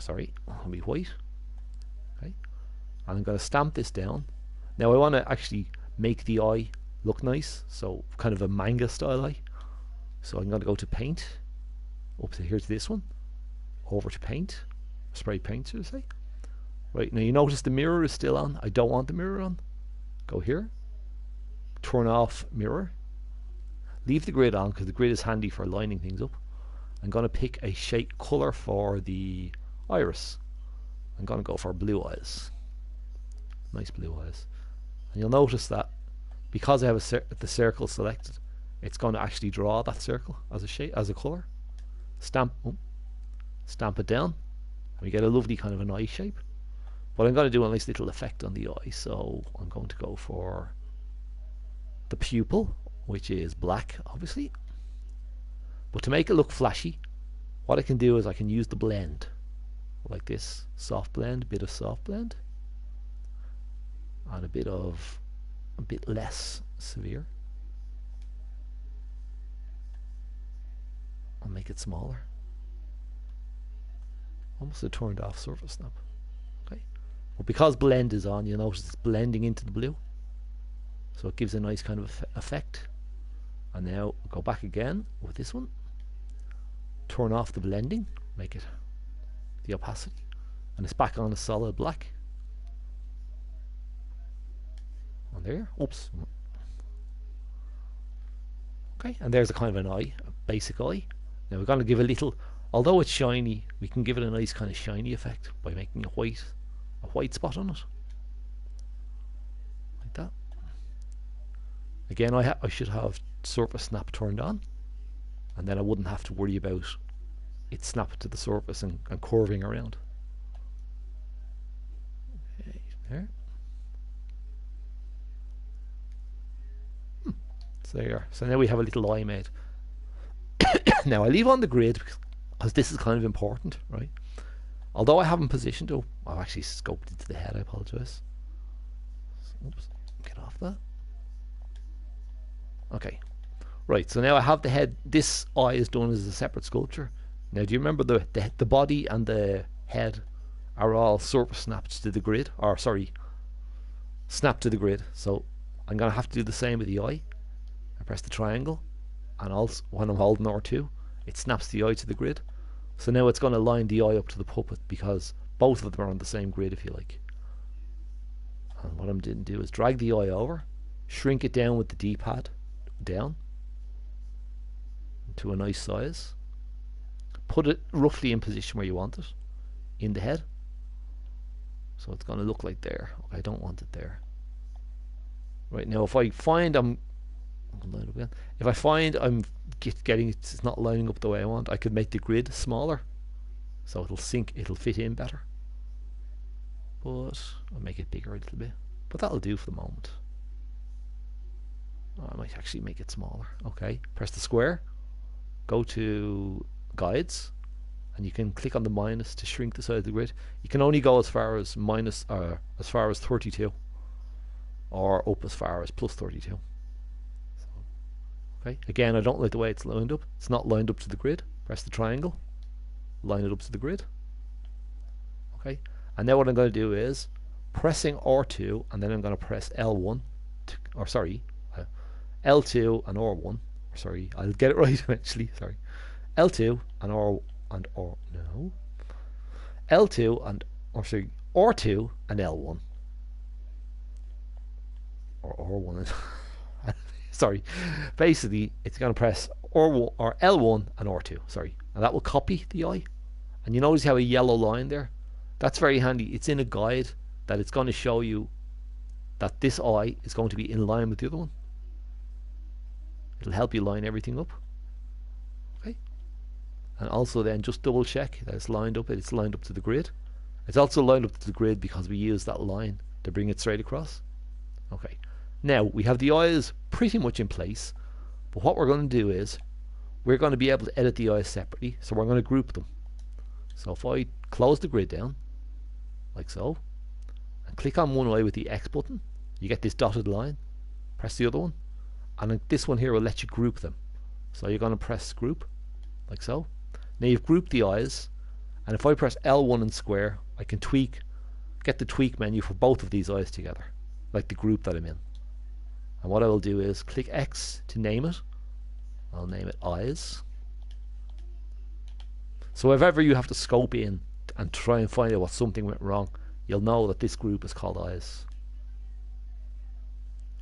Sorry, it'll be white. Okay, and I'm going to stamp this down. Now I want to actually make the eye look nice, so kind of a manga style eye. So I'm going to go to paint, up to here to this one, over to paint, spray paint, should I say. Right, now you notice the mirror is still on. I don't want the mirror on. Go here, turn off mirror, leave the grid on because the grid is handy for lining things up. I'm going to pick a shape color for the iris. I'm going to go for blue eyes. Nice blue eyes. And you'll notice that because I have the circle selected, it's going to actually draw that circle as a shape, as a color. Stamp it down. We get a lovely kind of an eye shape. But I'm going to do a nice little effect on the eye, so I'm going to go for the pupil, which is black, obviously. But to make it look flashy, what I can do is I can use the blend, like this, soft blend, bit of soft blend, and a bit less severe. I'll make it smaller. Almost a turned off surface snap. Okay. But because blend is on, you'll notice it's blending into the blue. So it gives a nice kind of effect. And now go back again with this one. Turn off the blending, make it the opacity. And it's back on a solid black. And there, oops. Okay, and there's a kind of an eye, a basic eye. Now we're going to give a little, although it's shiny, we can give it a nice kind of shiny effect by making a white spot on it, like that. Again, I should have surface snap turned on, and then I wouldn't have to worry about it snapping to the surface and curving around. Okay, there. So there you are. So now we have a little eye made. Now I leave on the grid because this is kind of important, right? Although I haven't positioned it, I've actually scoped into the head, I apologise. Oops, get off that. Okay, right, so now I have the head. This eye is done as a separate sculpture. Now do you remember the body and the head are all surface snapped to the grid, or sorry, snapped to the grid. So I'm going to have to do the same with the eye. I press the triangle, and also when I'm holding R2, it snaps the eye to the grid. So now it's going to line the eye up to the puppet because both of them are on the same grid, if you like. And what I'm going to do is drag the eye over, shrink it down with the D-pad down to a nice size, put it roughly in position where you want it in the head. So it's going to look like there. Okay, I don't want it there. Right, now if I find if I find I'm getting it's not lining up the way I want, I could make the grid smaller so it'll fit in better. But I'll make it bigger a little bit. But that'll do for the moment. Oh, I might actually make it smaller. Okay, press the square, go to guides, and you can click on the minus to shrink the size of the grid. You can only go as far as minus as far as 32, or up as far as plus 32. So, okay, again, I don't like the way it's lined up. It's not lined up to the grid. Press the triangle, line it up to the grid. Okay, and now what I'm going to do is pressing R2, and then I'm going to press L1 L2 and R1. Sorry, I'll get it right eventually. Sorry, L2 and L2 and R2 and L1 or R1. Sorry, basically it's going to press R1 or L1 and R2. Sorry, and that will copy the eye. And you notice how a yellow line there? That's very handy. It's in a guide that it's going to show you that this eye is going to be in line with the other one. It'll help you line everything up. Okay. And also then just double check that it's lined up to the grid. It's also lined up to the grid because we use that line to bring it straight across. Okay. Now we have the eyes pretty much in place, but what we're going to do is we're going to be able to edit the eyes separately, so we're going to group them. So if I close the grid down like so and click on one eye with the X button, you get this dotted line. Press the other one, and this one here will let you group them. So you're going to press group like so. Now you've grouped the eyes, and if I press L1 and square, I can get the tweak menu for both of these eyes together, like the group that I'm in. And what I will do is click X to name it. I'll name it eyes. So if ever you have to scope in and try and find out what something went wrong, you'll know that this group is called eyes.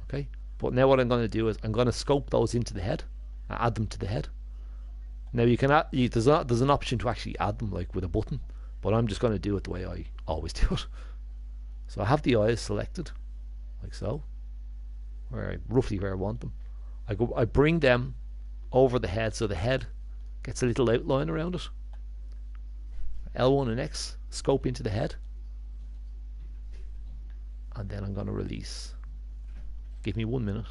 Okay, but now what I'm going to do is I'm going to scope those into the head and add them to the head. Now you can there's an option to actually add them like with a button, but I'm just going to do it the way I always do it. So I have the eyes selected like so, roughly where I want them. I bring them over the head so the head gets a little outline around it. L1 and X, scope into the head, and then I'm going to release. Give me 1 minute.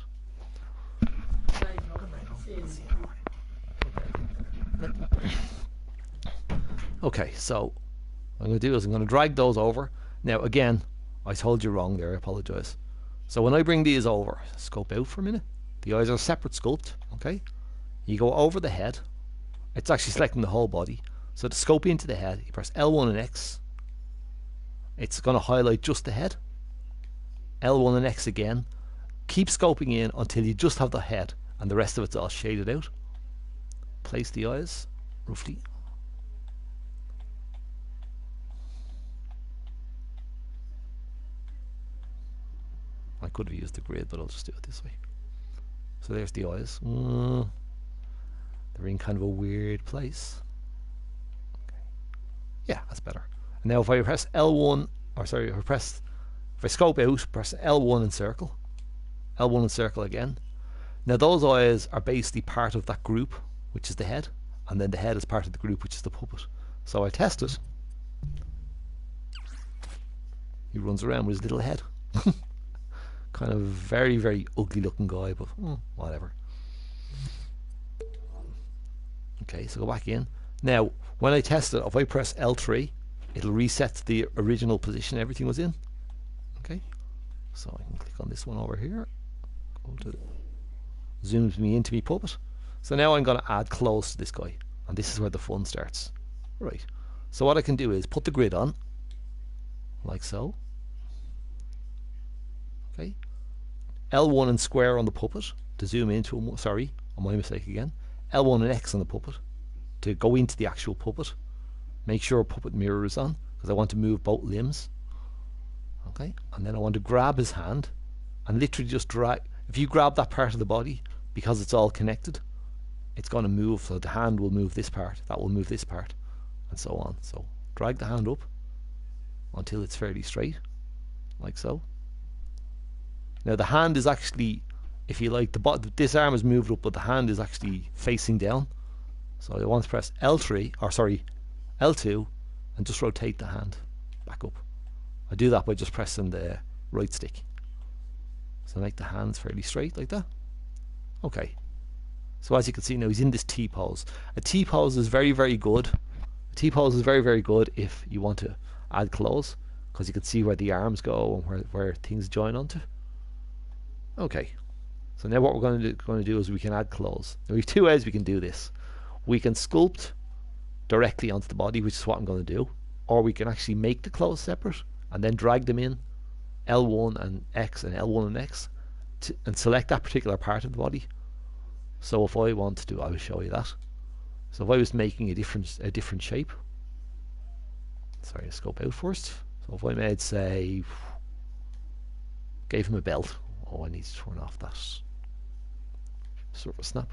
Okay, so what I'm going to do is I'm going to drag those over. Now again, I told you wrong there, I apologise. So when I bring these over, scope out for a minute, the eyes are a separate sculpt, okay? You go over the head, it's actually selecting the whole body. So to scope into the head, you press L1 and X. It's going to highlight just the head. L1 and X again. Keep scoping in until you just have the head and the rest of it's all shaded out. Place the eyes roughly. I could have used the grid, but I'll just do it this way. So there's the eyes. They're in kind of a weird place. Yeah, that's better. And now if I press L1, if I scope out, press L1 and circle. L1 and circle again. Now those eyes are basically part of that group, which is the head, and then the head is part of the group, which is the puppet. So I test it. He runs around with his little head. Kind of very, very ugly looking guy, but whatever. Okay, so go back in. Now, when I test it, if I press L3, it'll reset to the original position everything was in. Okay, so I can click on this one over here. Go to zooms me into me puppet. So now I'm going to add clothes to this guy, and this is where the fun starts. Right. So what I can do is put the grid on, like so. Okay. L1 and square on the puppet to zoom into him. Sorry, my mistake again. L1 and X on the puppet to go into the actual puppet. Make sure puppet mirror is on because I want to move both limbs. Okay, and then I want to grab his hand and literally just drag. If you grab that part of the body, because it's all connected, it's going to move. So the hand will move this part, that will move this part, and so on. So drag the hand up until it's fairly straight, like so. Now the hand is actually, if you like, this arm is moved up, but the hand is actually facing down. So I want to press L3, or sorry, L2, and just rotate the hand back up. I do that by just pressing the right stick. So make the hands fairly straight like that. Okay. So as you can see now, he's in this T-pose. A T-pose is very, very good. A T-pose is very, very good if you want to add clothes, because you can see where the arms go and where things join onto. Okay. So now what we're going to do is we can add clothes. Now we have two ways we can do this. We can sculpt directly onto the body, which is what I'm going to do, or we can actually make the clothes separate and then drag them in L1 and X and L1 and X and select that particular part of the body. So if I want to do, I will show you that. So if I was making a different shape, sorry, let's scope out first. So if I made, say, gave him a belt. Oh, I need to turn off that sort of snap.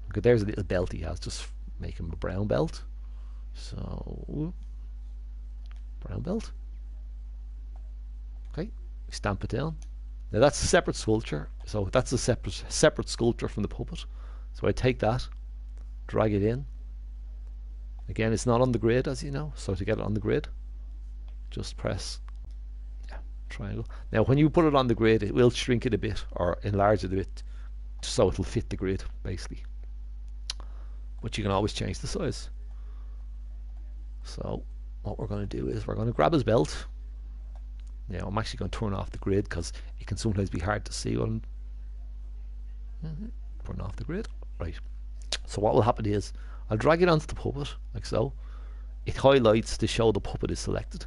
Okay, there's a little belt he has. Just make him a brown belt. So brown belt. Okay, stamp it down. Now that's a separate sculpture. So that's a separate sculpture from the puppet. So I take that, drag it in. Again, it's not on the grid, as you know. So to get it on the grid, just press triangle. Now when you put it on the grid, it will shrink it a bit or enlarge it a bit so it'll fit the grid basically, but you can always change the size. So what we're going to do is we're going to grab his belt. Now I'm actually going to turn off the grid because it can sometimes be hard to see what I'm turn off the grid. Right, so what will happen is I'll drag it onto the puppet like so. It highlights to show the puppet is selected,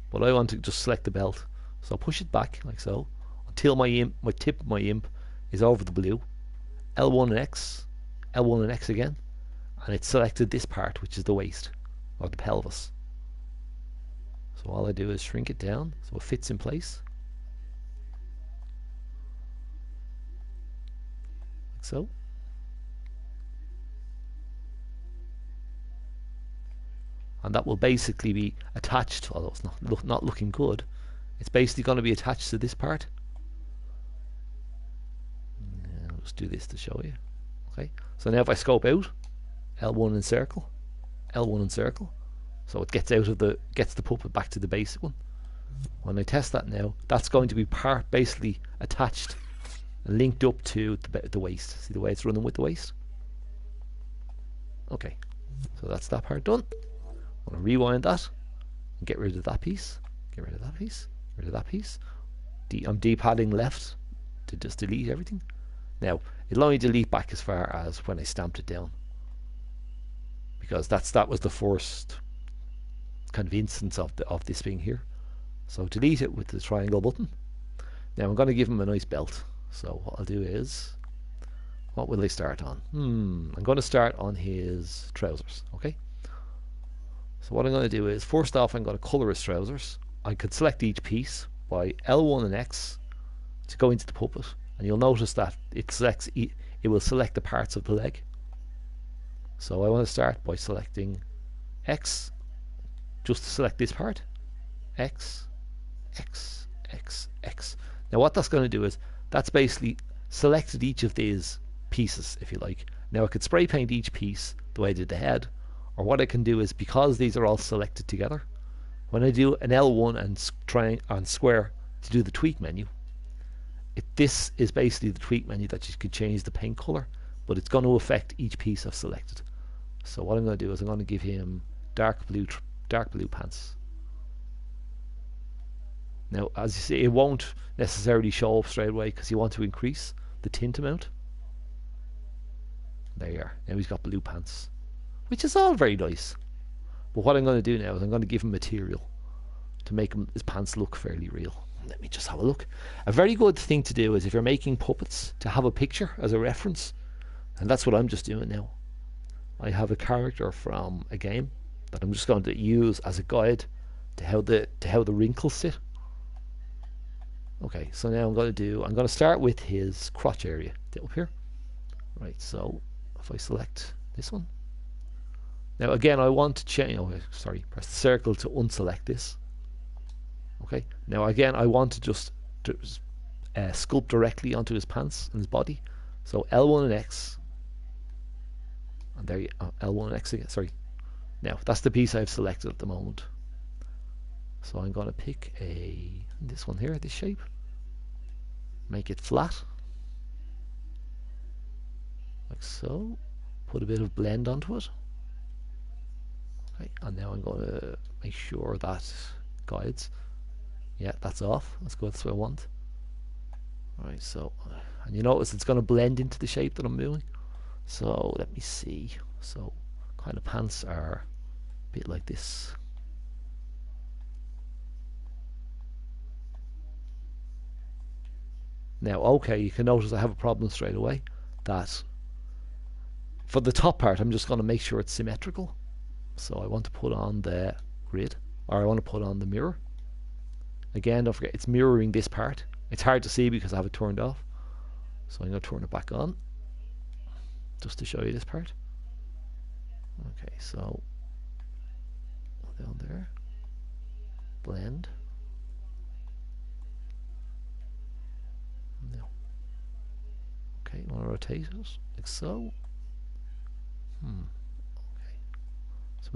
but I want to just select the belt. So push it back like so until my tip of my imp is over the blue. L1 and X, L1 and X again, and it's selected this part, which is the waist or the pelvis. So all I do is shrink it down so it fits in place, like so. And that will basically be attached, although it's not looking good. It's basically going to be attached to this part. I'll just do this to show you. Okay, so now if I scope out, L1 and circle, L1 and circle, so it gets the puppet back to the basic one. When I test that now, that's going to be basically attached and linked up to the waist. See the way it's running with the waist? Okay, so that's that part done. I'm going to rewind that and get rid of that piece. Get rid of that piece. Rid of that piece. I'm D-padding left to just delete everything. Now it'll only delete back as far as when I stamped it down, because that was the first kind of instance of this being here. So delete it with the triangle button. Now I'm going to give him a nice belt. So what I'll do is, what will I start on? I'm going to start on his trousers. Okay. So what I'm going to do is, first off, I'm going to color his trousers. I could select each piece by L1 and X to go into the puppet, and you'll notice that it will select the parts of the leg. So I want to start by selecting X, just to select this part. X, X, X, X. Now what that's going to do is, that's basically selected each of these pieces, if you like. Now I could spray paint each piece the way I did the head, or what I can do is, because these are all selected together, when I do an L1 and try on square to do the tweak menu, this is basically the tweak menu that you could change the paint color, but it's going to affect each piece I've selected. So what I'm going to do is I'm going to give him dark blue pants. Now, as you see, it won't necessarily show up straight away because you want to increase the tint amount. There you are. Now he's got blue pants, which is all very nice. But what I'm going to do now is I'm going to give him material to make his pants look fairly real. Let me just have a look. A very good thing to do is if you're making puppets, to have a picture as a reference. And that's what I'm just doing now. I have a character from a game that I'm just going to use as a guide to how the wrinkles sit. Okay, so now I'm going to start with his crotch area up here. Right, so if I select this one. Now again, I want to change, press the circle to unselect this. Okay, now again, I want to just sculpt directly onto his pants and his body. So L1 and X. And there you L1 and X again, sorry. Now, that's the piece I've selected at the moment. So I'm going to pick this one here, this shape. Make it flat. Like so. Put a bit of blend onto it. Okay, and now I'm going to make sure that guides. Yeah, that's off. That's good, that's what I want. Alright, so, and you notice it's going to blend into the shape that I'm doing. So, let me see. So, kind of pants are a bit like this. Now, okay, you can notice I have a problem straight away. That for the top part, I'm just going to make sure it's symmetrical. So I want to put on the grid, or I want to put on the mirror. Again, don't forget, it's mirroring this part. It's hard to see because I have it turned off. So I'm going to turn it back on, just to show you this part. Okay, so down there, blend. No. Okay, you want to rotate it like so. Okay. So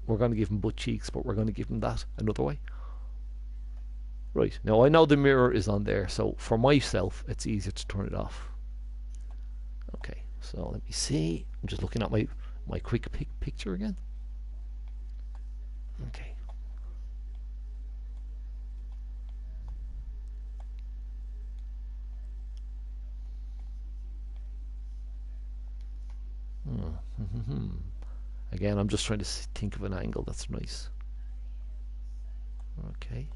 we're going to give him butt cheeks, but we're going to give him that another way. Right, now I know the mirror is on there, so for myself it's easier to turn it off. Okay, so let me see. I'm just looking at my quick picture again. Okay. Again, I'm just trying to think of an angle that's nice. Okay.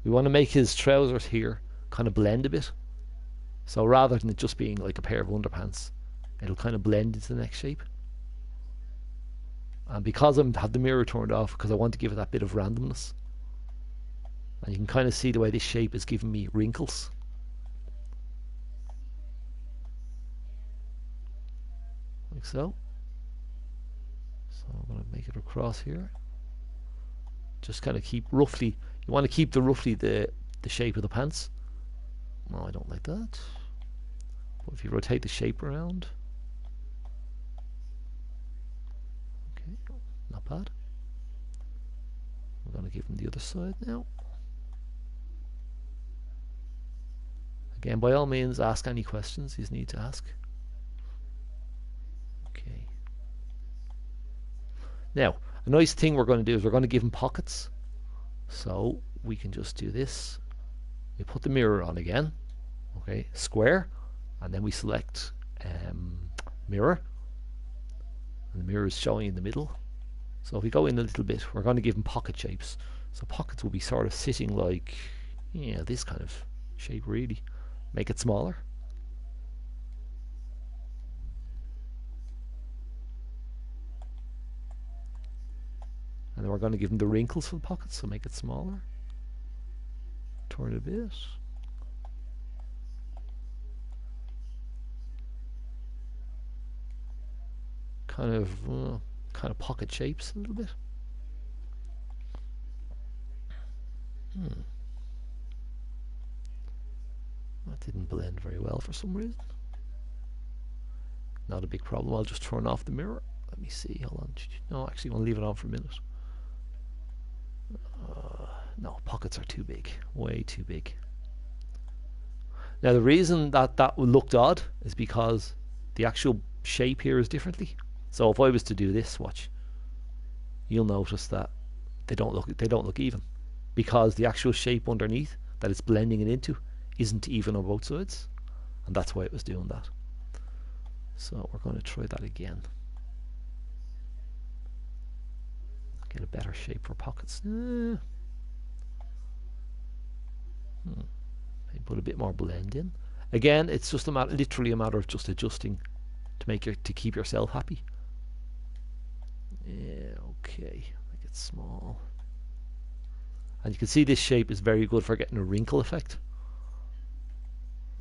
We want to make his trousers here kind of blend a bit. So rather than it just being like a pair of underpants, it'll kind of blend into the next shape. And because I have the mirror turned off, because I want to give it that bit of randomness. And you can kind of see the way this shape is giving me wrinkles. Like so. So I'm going to make it across here. Just kind of keep roughly, you want to keep the shape of the pants. No, I don't like that. But if you rotate the shape around, okay, not bad. We're going to give him the other side now. Again, by all means, ask any questions you need to ask. Okay. Now, a nice thing we're going to do is we're going to give him pockets. So we can just do this. We put the mirror on again. Okay, square, and then we select mirror, and the mirror is showing in the middle. So if we go in a little bit, we're going to give him pocket shapes. So pockets will be sort of sitting like, yeah, this kind of shape really. Make it smaller. And then we're going to give him the wrinkles for the pockets, so make it smaller. Turn it a bit. Kind of pocket shapes a little bit. That didn't blend very well for some reason. Not a big problem. I'll just turn off the mirror. Let me see. Hold on. No, actually, I want to leave it on for a minute. No, pockets are too big. Way too big. Now, the reason that looked odd is because the actual shape here is differently. So if I was to do this, watch, you'll notice that they don't look even, because the actual shape underneath that it's blending it into isn't even on both sides, and that's why it was doing that. So we're going to try that again. Get a better shape for pockets. Maybe put a bit more blend in. Again, it's just literally a matter of just adjusting to keep yourself happy. Yeah, okay, make it small. And you can see this shape is very good for getting a wrinkle effect.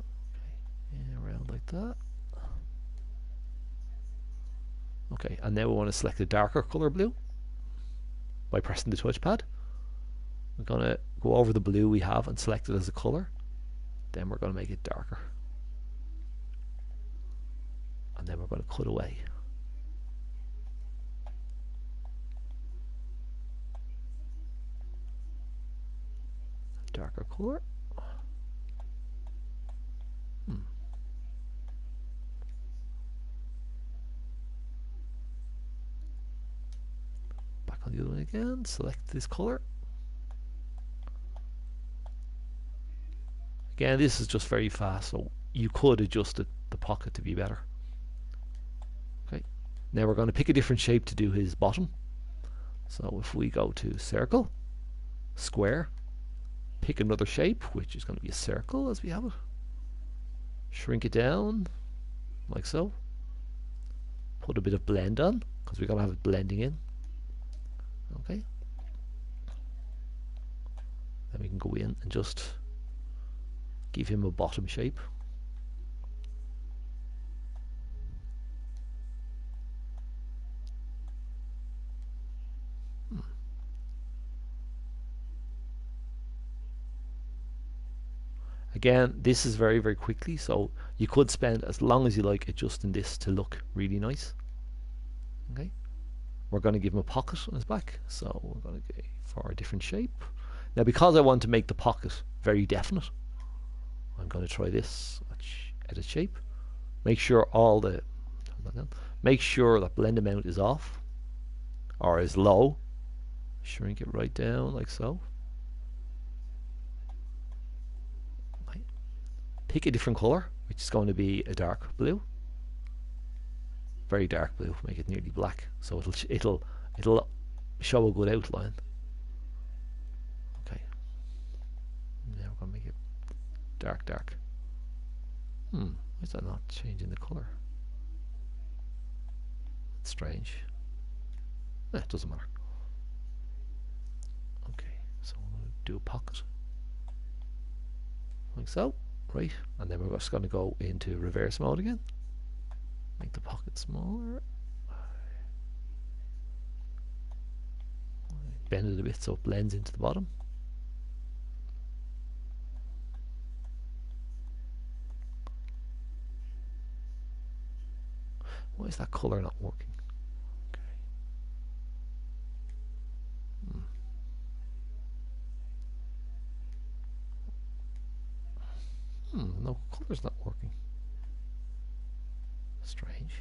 Okay, yeah, around like that. Okay, and now we want to select a darker color blue by pressing the touchpad. We're going to go over the blue we have and select it as a color. Then we're going to make it darker. And then we're going to cut away. Darker color. Back on the other one again. Select this color. Again, this is just very fast, so you could adjust the pocket to be better. Okay. Now we're going to pick a different shape to do his bottom. So if we go to circle, square, pick another shape, which is going to be a circle as we have it. Shrink it down, like so. Put a bit of blend on, because we're going to have it blending in. Okay. Then we can go in and just give him a bottom shape. Again, this is very, very quickly, so you could spend as long as you like adjusting this to look really nice. Okay, we're going to give him a pocket on his back, so we're going to go for a different shape. Now, because I want to make the pocket very definite, I'm going to try this. Edit shape. Make sure make sure that blend amount is off or is low. Shrink it right down like so. Pick a different color, which is going to be a dark blue, very dark blue. Make it nearly black, so it'll show a good outline. Okay. Now we're going to make it dark. Why is that not changing the color? It's strange. It doesn't matter. Okay, so I'm going to do a pocket like so. Right, and then we're just going to go into reverse mode again. Make the pocket smaller. Bend it a bit so it blends into the bottom. Why is that colour not working? No, colour's not working. Strange.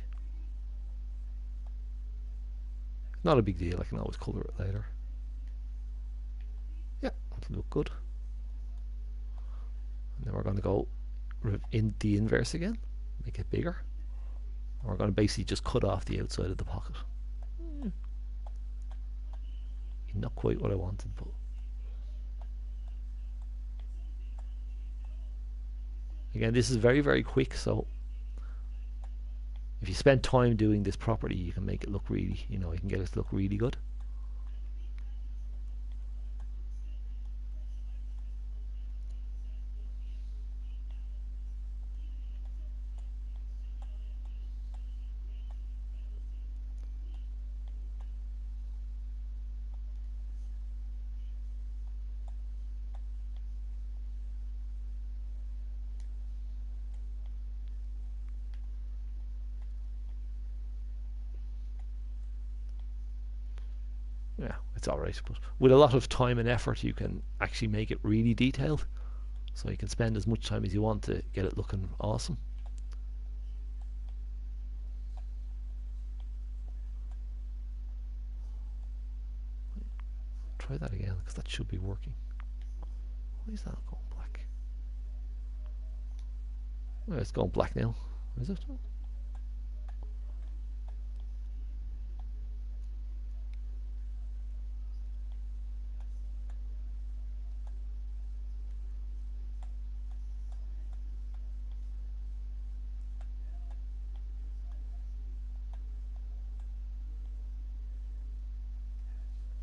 Not a big deal, I can always colour it later. Yeah, that'll look good. And then we're going to go in the inverse again, make it bigger. And we're going to basically just cut off the outside of the pocket. Not quite what I wanted, but again, this is very, very quick, so if you spend time doing this properly, you can make it look really, you can get it to look really good. Yeah, it's alright, but with a lot of time and effort you can actually make it really detailed, so you can spend as much time as you want to get it looking awesome. try that again, because that should be working. Why is that going black? Well, it's going black now, is it?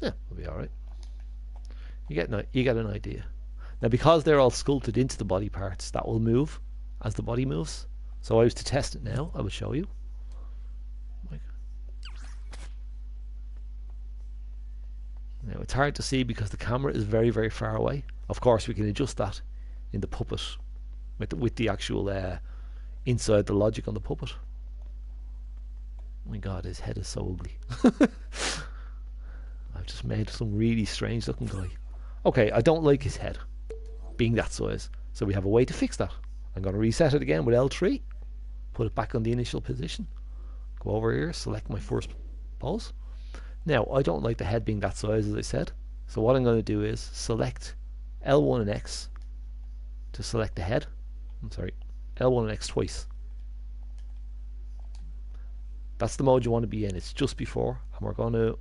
Yeah, it'll be alright. You get an idea. Now, because they're all sculpted into the body parts, that will move as the body moves. So I was to test it now, I will show you. Now, it's hard to see because the camera is very, very far away. Of course, we can adjust that in the puppet with the actual inside the logic on the puppet. Oh my god, his head is so ugly. I've just made some really strange looking guy. Okay, I don't like his head being that size, so we have a way to fix that. I'm going to reset it again with L3, put it back on the initial position, go over here, select my first pose. Now, I don't like the head being that size, as I said, so what I'm going to do is select L1 and X to select the head. I'm sorry, L1 and X twice. That's the mode you want to be in. It's just before, and we're going to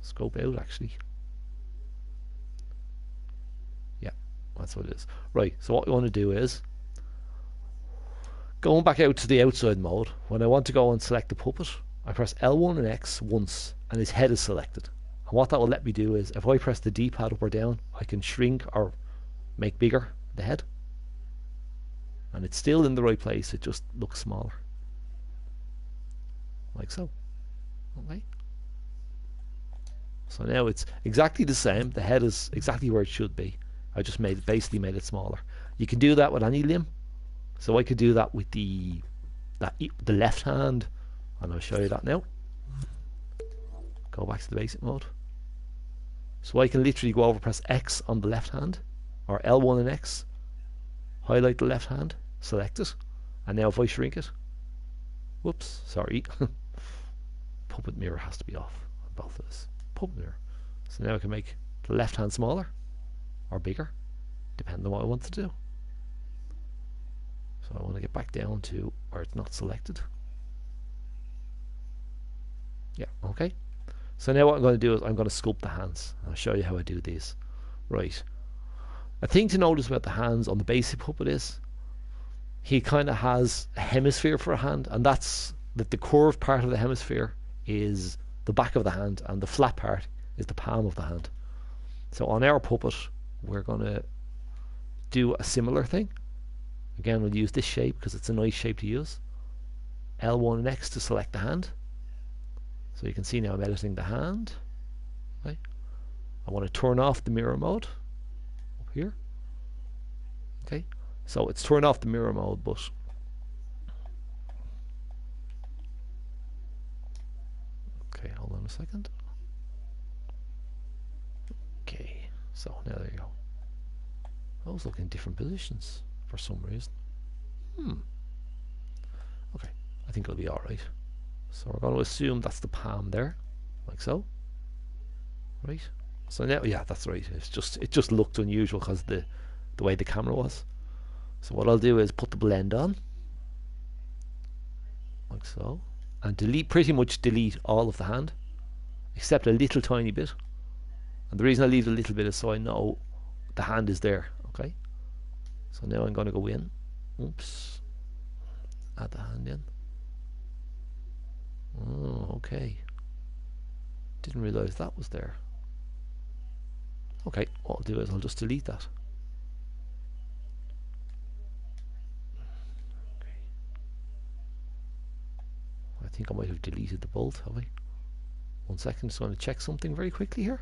scope out actually. Yeah, that's what it is. Right, so what we want to do is going back out to the outside mode. When I want to go and select the puppet, I press L1 and X once and his head is selected. And what that will let me do is if I press the D-pad up or down, I can shrink or make bigger the head, and it's still in the right place, it just looks smaller, like so. Okay, so now it's exactly the same, the head is exactly where it should be. I just basically made it smaller. You can do that with any limb, so I could do that with the left hand, and I'll show you that now. Go back to the basic mode. So I can literally go over, press X on the left hand, or L1 and X, highlight the left hand, select it, and now if I shrink it, whoops, sorry, puppet mirror has to be off on both of this. Puppet mirror. So now I can make the left hand smaller or bigger, depending on what I want to do. So I want to get back down to where it's not selected. Yeah, okay. So now what I'm going to do is I'm going to sculpt the hands. I'll show you how I do these. Right. A thing to notice about the hands on the basic puppet is he kind of has a hemisphere for a hand, and that's that the curved part of the hemisphere is the back of the hand and the flat part is the palm of the hand. So on our puppet we're going to do a similar thing. Again, we'll use this shape because it's a nice shape to use. L1 and X to select the hand. So you can see now I'm editing the hand. Okay. I want to turn off the mirror mode up here. Okay, so it's turned off the mirror mode, but okay, hold on a second. Okay, so now there you go. Those look in different positions for some reason. Okay, I think it'll be alright. So we're going to assume that's the palm there, like so. Right. So now, yeah, that's right. It just looked unusual because the way the camera was. So what I'll do is put the blend on, like so, and pretty much delete all of the hand, except a little tiny bit. And the reason I leave a little bit is so I know the hand is there. Okay. So now I'm going to go in. Oops. Add the hand in. Oh, okay. Didn't realize that was there. Okay, what I'll do is I'll just delete that. Okay. I think I might have deleted the bolt, have I? 1 second, just going to check something very quickly here.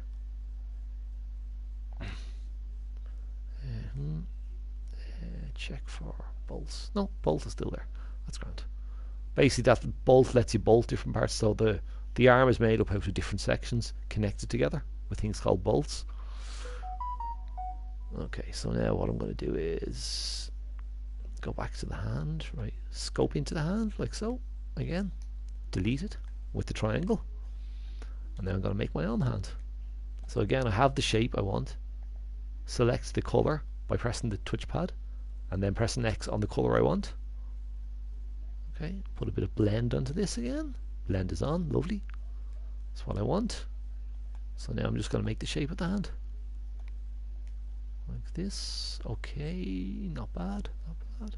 Check for bolts. No, bolt is still there. That's grand. Basically, that bolt lets you bolt different parts, so the arm is made up out of different sections connected together with things called bolts. Okay, so now what I'm going to do is go back to the hand, right? Scope into the hand, like so. Again, delete it with the triangle, and then I'm going to make my own hand. So again, I have the shape I want. Select the color by pressing the touchpad and then pressing X on the color I want. Okay, put a bit of blend onto this again. Blend is on, lovely. That's what I want. So now I'm just going to make the shape of the hand. Like this. Okay, not bad, not bad.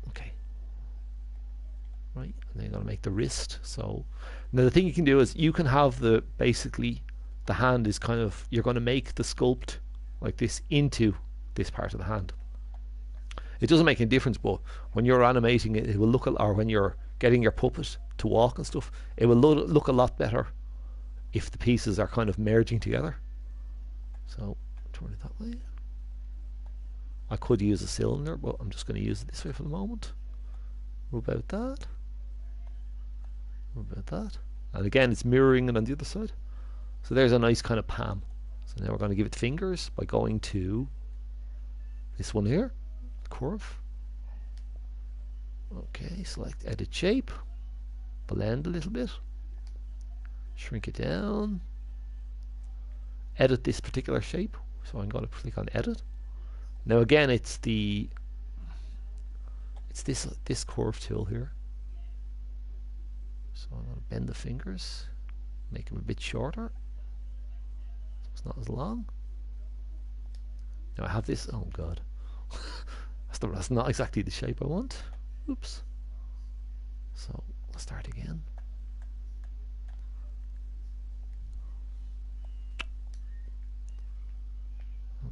Okay. Right, and then you're going to make the wrist. So now the thing you can do is you can have the, basically, the hand is kind of, you're going to make the sculpt like this into this part of the hand. It doesn't make any difference, but when you're animating it, it will look, or when you're getting your puppet to walk and stuff, it will look a lot better if the pieces are kind of merging together. So turn it that way. I could use a cylinder, but I'm just going to use it this way for the moment. What about that? What about that? And again, it's mirroring it on the other side. So there's a nice kind of palm. So now we're going to give it fingers by going to this one here. Curve. Okay, select edit shape, blend a little bit, shrink it down, edit this particular shape. So I'm going to click on edit. Now again, it's this curve tool here. So I'm going to bend the fingers, make them a bit shorter, so it's not as long. Now I have this. Oh god. That's not exactly the shape I want. Oops. So let's start again.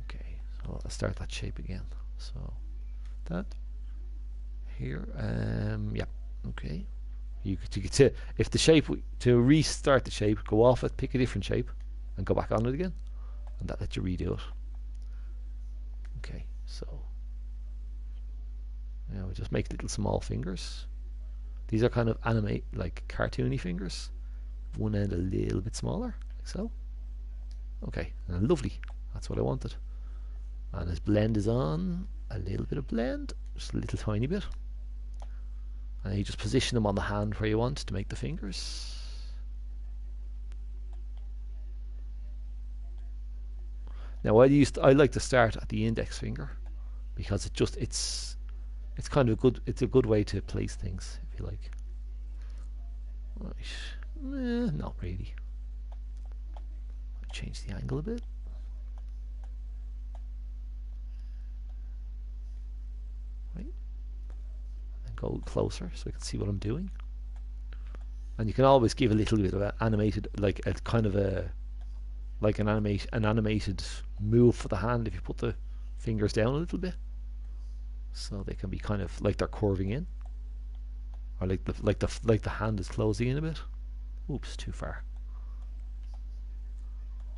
Okay, so let's start that shape again. So that here, yeah, okay. You could if the shape, to restart the shape, go off it, pick a different shape, and go back on it again, and that lets you redo it. Okay, so. Now we just make little small fingers. These are kind of like cartoony fingers. One end a little bit smaller, like so. Okay, and lovely. That's what I wanted. And as blend is on, a little bit of blend, just a little tiny bit. And you just position them on the hand where you want to make the fingers. Now I like to start at the index finger because it's kind of a good way to place things, if you like. Right. Not really. Change the angle a bit. Right. And go closer so we can see what I'm doing. And you can always give a little bit of an animated, like a kind of a, like an animated move for the hand if you put the fingers down a little bit. So they can be kind of like they're curving in, or like the hand is closing in a bit. Oops, too far.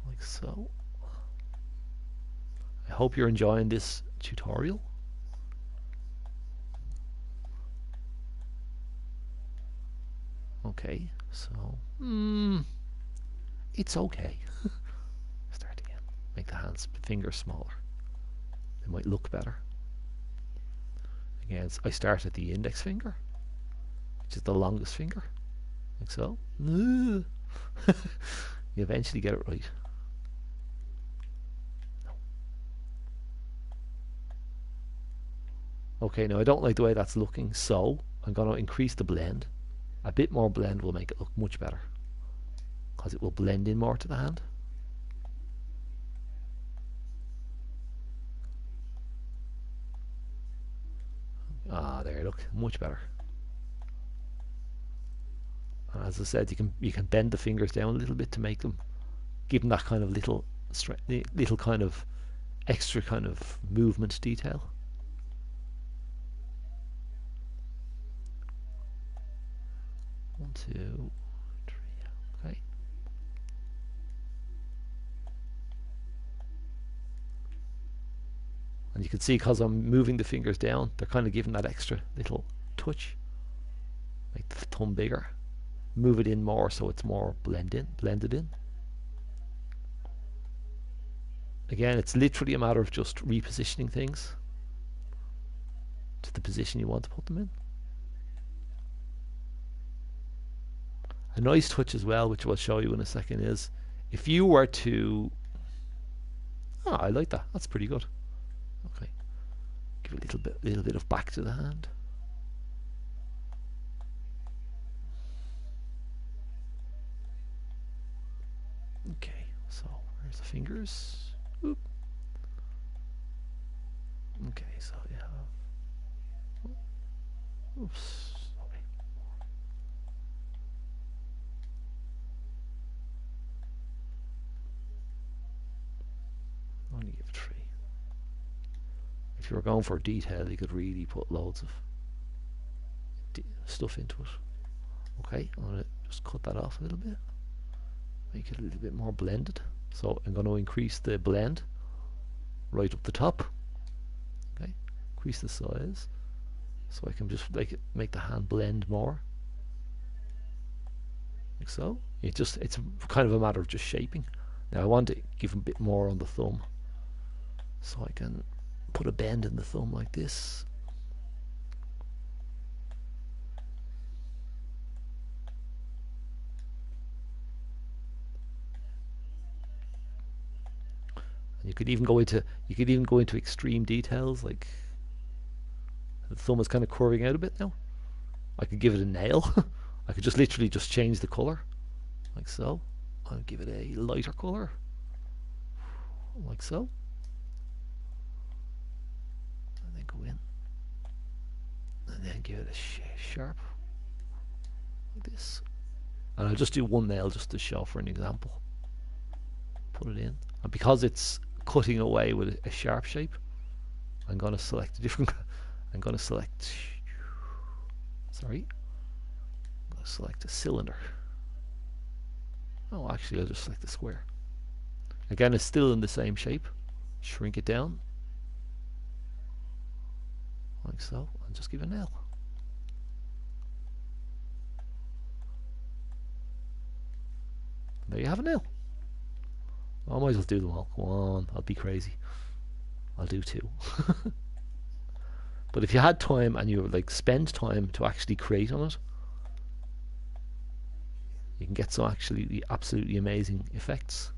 Like so. I hope you're enjoying this tutorial. Okay, so it's okay. Start again. Make the fingers smaller. They might look better. Again, I start at the index finger, which is the longest finger, like so. You eventually get it right. No. Okay, now I don't like the way that's looking, so I'm going to increase the blend. A bit more blend will make it look much better, because it will blend in more to the hand. Ah, there, look, much better. And as I said, you can bend the fingers down a little bit to make them, give them that kind of little kind of extra kind of movement detail. One, two, three, okay. And you can see, because I'm moving the fingers down, they're kind of giving that extra little touch. Make the thumb bigger. Move it in more so it's more blended in. Again, it's literally a matter of just repositioning things to the position you want to put them in. A nice touch as well, which I'll show you in a second, is if you were to... Oh, I like that. That's pretty good. Okay. Give a little bit of back to the hand. Okay, so where's the fingers? Oop. Okay, so you have... Oops. Sorry. Only give 3. If you were going for detail, you could really put loads of stuff into it. Okay, I'm going to just cut that off a little bit. Make it a little bit more blended. So I'm going to increase the blend right up the top. Okay, increase the size so I can just make the hand blend more, like so. It's kind of a matter of just shaping. Now I want to give a bit more on the thumb, so I can put a bend in the thumb like this. You could even go into extreme details, like the thumb is kind of curving out a bit now. I could give it a nail. I could just literally just change the color, like so. I'll give it a lighter color, like so, and then go in, and then give it a sharp, like this. And I'll just do one nail just to show for an example. Put it in, and because it's cutting away with a sharp shape, I'm going to select a different I'm going to select a cylinder. Oh, actually I'll just select a square. Again, it's still in the same shape. Shrink it down like so, and just give a nail. There you have a nail. I might as well do them all. Come on, I'll be crazy. I'll do 2. But if you had time and you would spend time to actually create on it, you can get some absolutely amazing effects.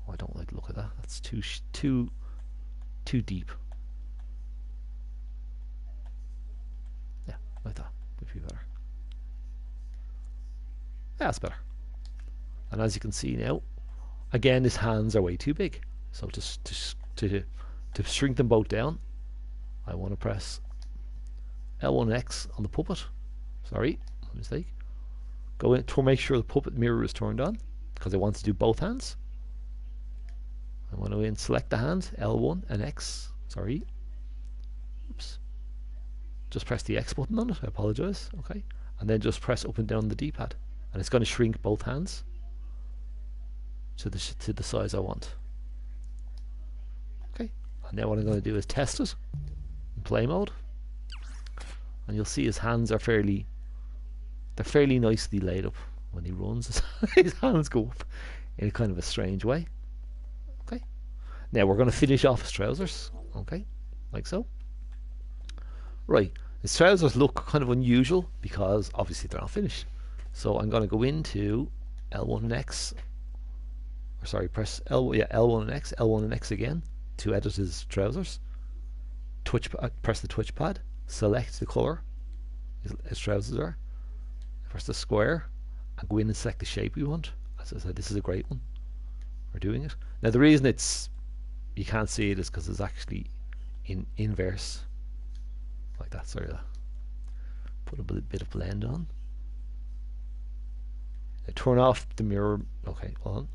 Oh, I don't like the look of that. That's too deep. Yeah, like that would be better. Yeah, that's better. And as you can see now, again, his hands are way too big. So to shrink them both down, I want to press L1 and X on the puppet. Sorry, mistake. Go in to make sure the puppet mirror is turned on, because I want to do both hands. I want to select the hand, L1 and X. Sorry. Oops. Just press the X button on it. I apologize. Okay, and then just press up and down the D-pad, and it's going to shrink both hands to the size I want. Okay, and now what I'm going to do is test it in play mode, and you'll see his hands are fairly nicely laid up. When he runs, his hands go up in a kind of a strange way. Okay, now we're going to finish off his trousers. Okay, like so. Right, his trousers look kind of unusual because obviously they're not finished. So I'm going to go into L1 and X. Or sorry, press L1 and X, L1 and X again to edit his trousers. Press the touch pad, select the color his trousers are, press the square, and go in and select the shape we want. As I said, this is a great one. We're doing it. Now the reason you can't see it is because it's actually in inverse, like that. Sorry, put a bit of blend on. Now turn off the mirror. Okay, hold on.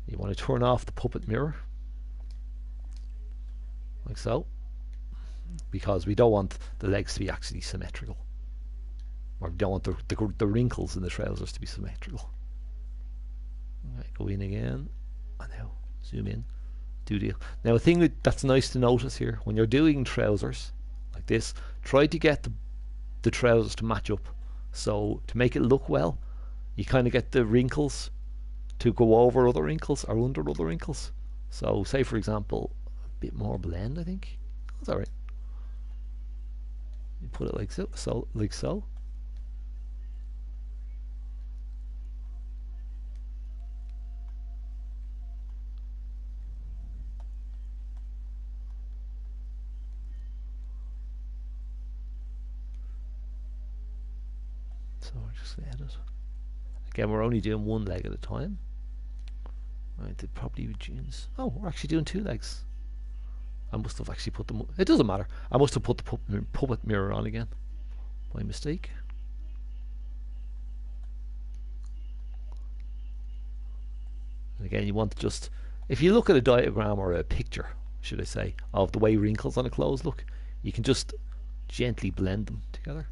You want to turn off the puppet mirror, like so, because we don't want the legs to be actually symmetrical, or we don't want the wrinkles in the trousers to be symmetrical. Right, go in again, and now zoom in, do deal. Now a thing that's nice to notice here, when you're doing trousers like this, try to get the trousers to match up. So to make it look well, you kind of get the wrinkles to go over other wrinkles or under other wrinkles. So say for example, a bit more blend, I think. That's alright. You put it like so, like so. So we're just going to edit. Again, we're only doing one leg at a time. I did probably with jeans. Oh, we're actually doing two legs. I must have actually put them. It doesn't matter. I must have put the puppet mirror on again by mistake. And again, you want to just, if you look at a diagram or a picture, should I say, of the way wrinkles on a clothes look, you can just gently blend them together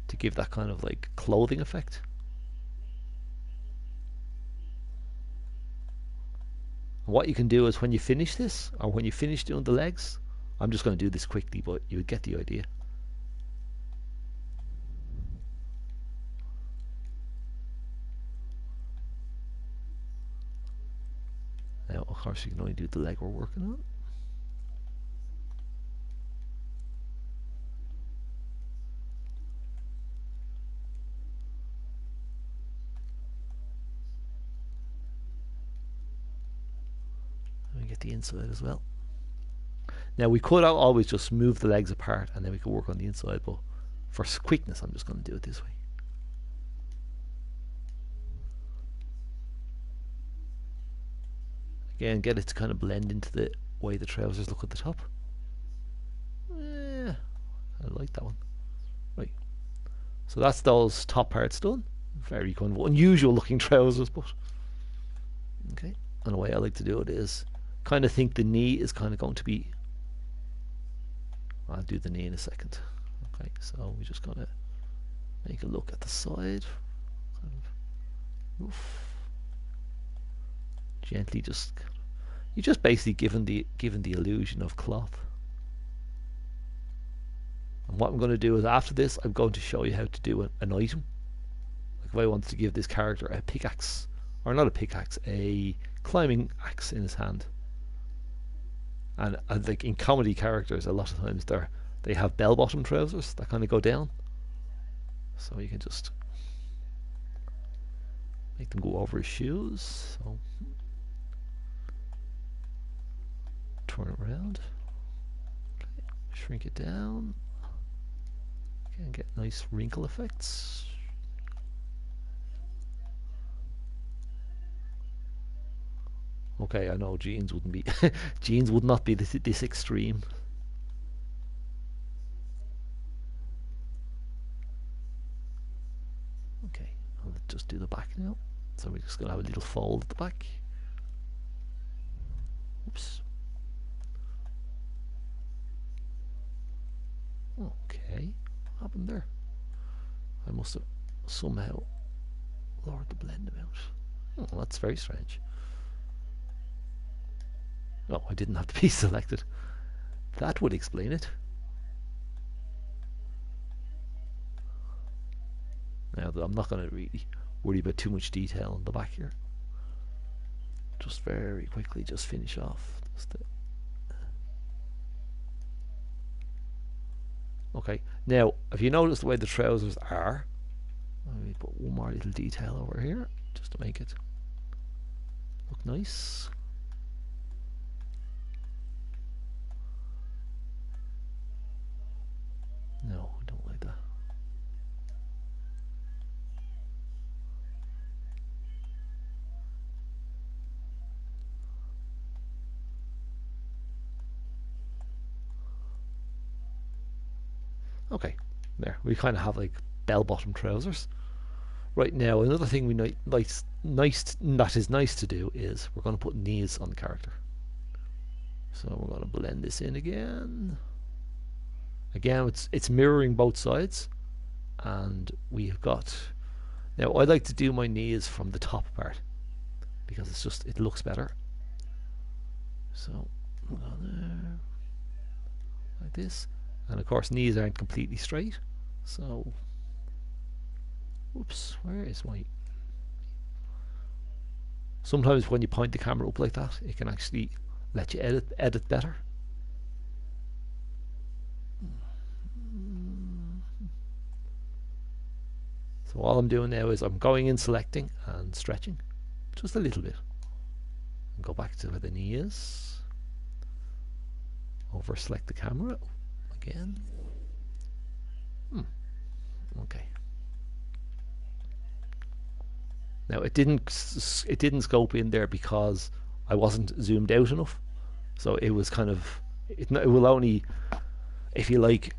to give that kind of like clothing effect. And what you can do is when you finish this, or when you finish doing the legs, I'm just going to do this quickly, but you would get the idea. Now, of course, you can only do the leg we're working on. Get the inside as well. Now we could always just move the legs apart and then we could work on the inside, but for quickness I'm just going to do it this way. Again, get it to kind of blend into the way the trousers look at the top. I like that one. Right, so that's those top parts done. Very kind of unusual looking trousers, but okay. And the way I like to do it is kind of think the knee is kind of going to be, I'll do the knee in a second. Okay, so we just gotta make a look at the side. Kind of, gently just, you're just basically given the illusion of cloth. And what I'm going to do is after this, I'm going to show you how to do an item. Like if I wanted to give this character a pickaxe, or not a pickaxe, a climbing axe in his hand. And like in comedy characters, a lot of times they have bell-bottom trousers that kind of go down. So you can just make them go over his shoes. So turn it around, okay. Shrink it down, and get nice wrinkle effects. Okay, I know jeans wouldn't be jeans would not be this extreme. Okay, I'll just do the back now. So we're just gonna have a little fold at the back. Oops. Okay, what happened there? I must have somehow lowered the blend amount. Oh, that's very strange. Oh, I didn't have to be selected. That would explain it. Now, I'm not going to really worry about too much detail on the back here. Just very quickly, just finish off. Okay, now, if you notice the way the trousers are, let me put one more little detail over here, just to make it look nice. No, I don't like that. Okay, there. We kind of have like bell-bottom trousers. Right now, another thing that is nice to do is we're going to put knees on the character. So we're going to blend this in again. Again, it's mirroring both sides, and we've got. Now, I like to do my knees from the top part because it looks better. So there, like this, and of course knees aren't completely straight. So, whoops, where is my? Sometimes when you point the camera up like that, it can actually let you edit better. So all I'm doing now is I'm going in, selecting and stretching just a little bit, and go back to where the knee is, over select the camera again. Okay, Now it didn't scope in there because I wasn't zoomed out enough, so it was kind of it will only, if you like,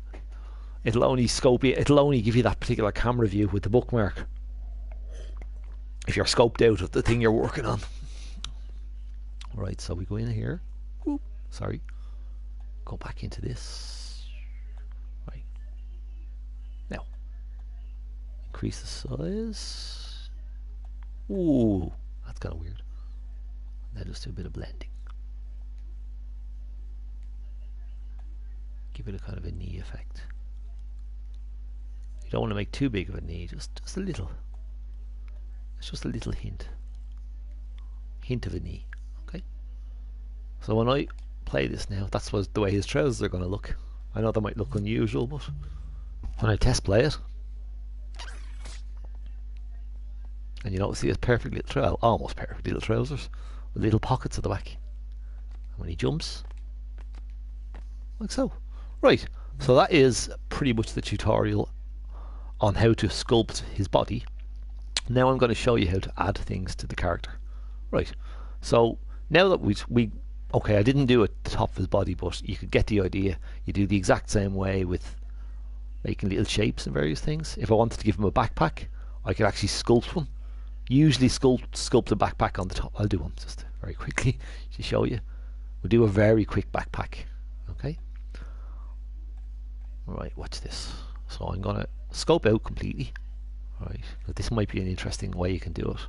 it'll only scope it. It'll only give you that particular camera view with the bookmark if you're scoped out of the thing you're working on. Right, so we go in here. Whoop, sorry. Go back into this. Right. Now, increase the size. Ooh, that's kind of weird. Now just do a bit of blending. Give it a kind of a knee effect. You don't want to make too big of a knee, just a little. It's just a little hint of a knee. Okay. So when I play this now, that's the way his trousers are going to look. I know they might look unusual, but when I test play it, and you don't see his perfect little almost perfect little trousers with little pockets at the back. And when he jumps, like so. Right. So that is pretty much the tutorial on how to sculpt his body. Now I'm going to show you how to add things to the character. Right, so now that we okay, I didn't do it at the top of his body, but you could get the idea. You do the exact same way with making little shapes and various things. If I wanted to give him a backpack, I could actually sculpt one. Usually sculpt a backpack on the top. I'll do one just very quickly to show you. We'll do a very quick backpack. Okay. Alright, watch this. So I'm going to scope out completely. Right, but this might be an interesting way you can do it.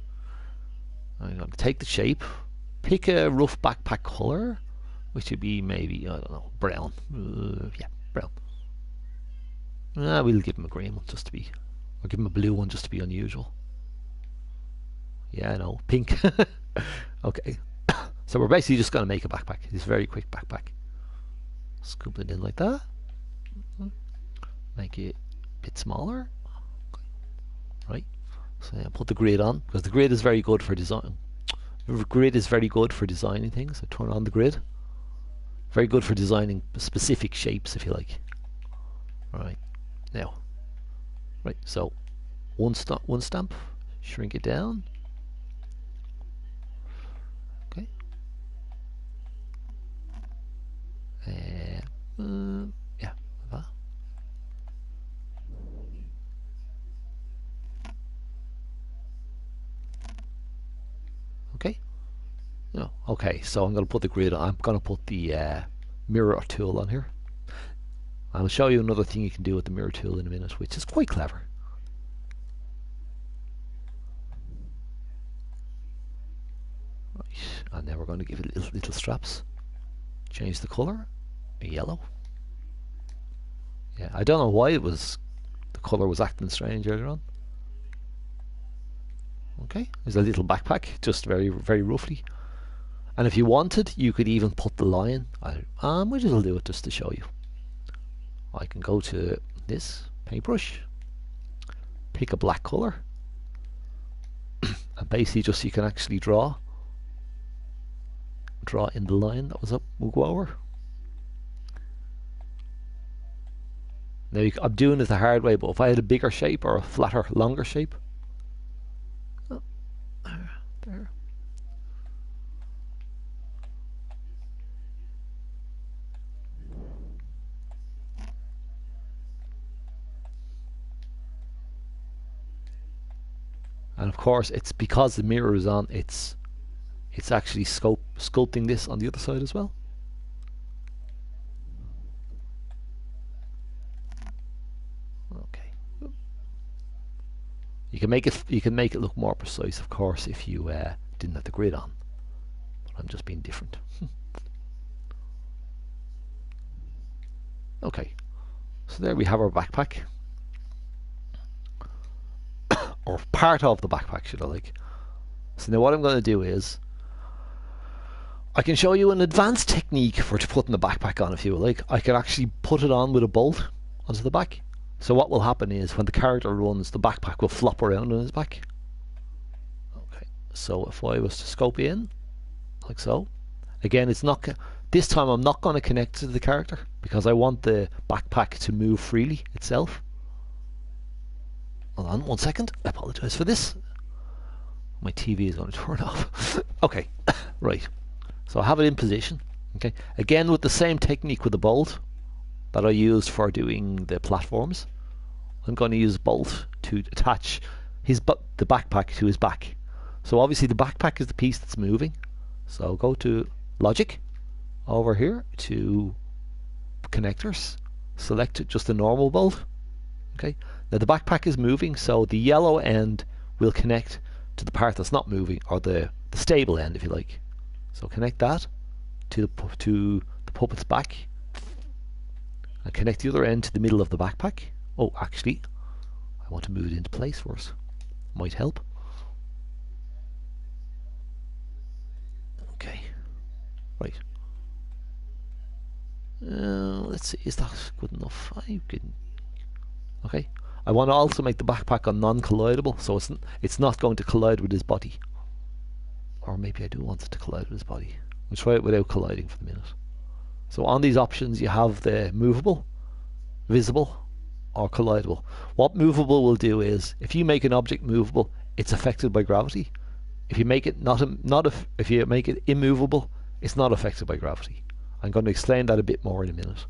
I'm going to take the shape, pick a rough backpack colour, which would be maybe, I don't know, brown. Yeah, brown. We'll give him a green one just to be, or give him a blue one just to be unusual. Yeah, I know, pink. Okay, so we're basically just going to make a backpack. This very quick backpack. Scoop it in like that. Make it a bit smaller. Right, so I'll put the grid on because the grid is very good for design. The grid is very good for designing things. So turn on the grid. Very good for designing specific shapes, if you like. Right now, right. So one stamp, shrink it down. Okay. Yeah. Like that. Okay. No. Okay, so I'm going to put the grid on. I'm going to put the mirror tool on here. I'll show you another thing you can do with the mirror tool in a minute, which is quite clever. Right, and now we're going to give it little straps. Change the colour, yellow. Yeah, I don't know why the colour was acting strange earlier on. Okay, there's a little backpack, just very roughly. And if you wanted, you could even put the line. We just will do it just to show you. I can go to this paintbrush, pick a black colour, and basically just you can actually draw in the line that was up. We'll go over. Now I'm doing it the hard way, but if I had a bigger shape or a flatter, longer shape, there. And of course, it's because the mirror is on. It's actually sculpting this on the other side as well. Okay. You can make it look more precise, of course, if you didn't have the grid on. But I'm just being different. Okay. So there we have our backpack. Or part of the backpack, should I like. So now what I'm going to do is I can show you an advanced technique for putting the backpack on if you like. I can actually put it on with a bolt onto the back. So what will happen is when the character runs, the backpack will flop around on his back. Okay, so if I was to scope in, like so, again, it's not. This time I'm not going to connect to the character because I want the backpack to move freely itself. Hold on 1 second, I apologise for this. My TV is going to turn off. Okay, right. So I have it in position. Okay, again with the same technique with the bolt that I used for doing the platforms. I'm going to use a bolt to attach the backpack to his back. So obviously the backpack is the piece that's moving. So go to Logic, over here to Connectors, select just a normal bolt. Okay, now the backpack is moving, so the yellow end will connect to the part that's not moving, or the stable end, if you like. So connect that to the puppet's back, and connect the other end to the middle of the backpack. Oh, actually, I want to move it into place first. Might help. Okay, right. Let's see, is that good enough? Okay. I want to also make the backpack on non-collidable, so it's not going to collide with his body. Or maybe I do want it to collide with his body. We'll try it without colliding for the minute. So on these options you have the movable, visible, or collidable. What movable will do is, if you make an object movable, it's affected by gravity. If you make it if you make it immovable, it's not affected by gravity. I'm going to explain that a bit more in a minute.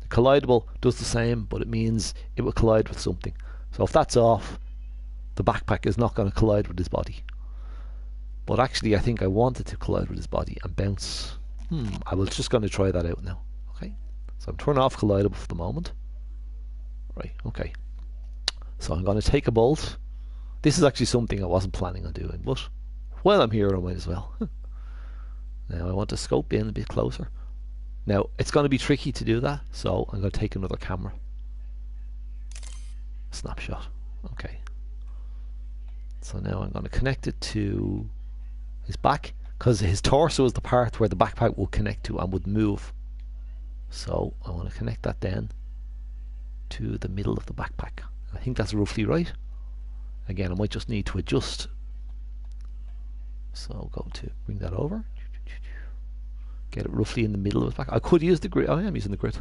The collidable does the same, but it means it will collide with something. So if that's off, the backpack is not going to collide with his body. But actually I think I want it to collide with his body and bounce. I was just going to try that out now. Okay, so I'm turning off collidable for the moment. Right, okay. So I'm going to take a bolt. This is actually something I wasn't planning on doing, but while I'm here I might as well. Now I want to scope in a bit closer. Now it's going to be tricky to do that, so I'm going to take another camera. Snapshot. Okay. So now I'm going to connect it to his back, because his torso is the part where the backpack will connect to and would move. So I want to connect that then to the middle of the backpack. I think that's roughly right. Again, I might just need to adjust. So go to bring that over. Get it roughly in the middle of his back. I could use the grid. I am using the grid.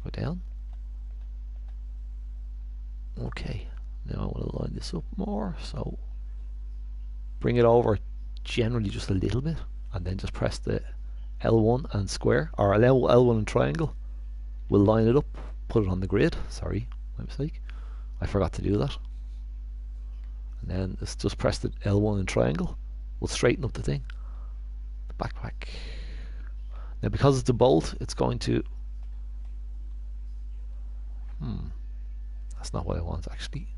Go down. Okay. Now I want to line this up more. So bring it over generally just a little bit, and then just press the L1 and square, or L1 and triangle. We'll line it up, put it on the grid. Sorry, my mistake. I forgot to do that. And then let's just press the L1 and triangle. We'll straighten up the thing. The backpack. Now because it's a bolt, it's going to... That's not what I want actually.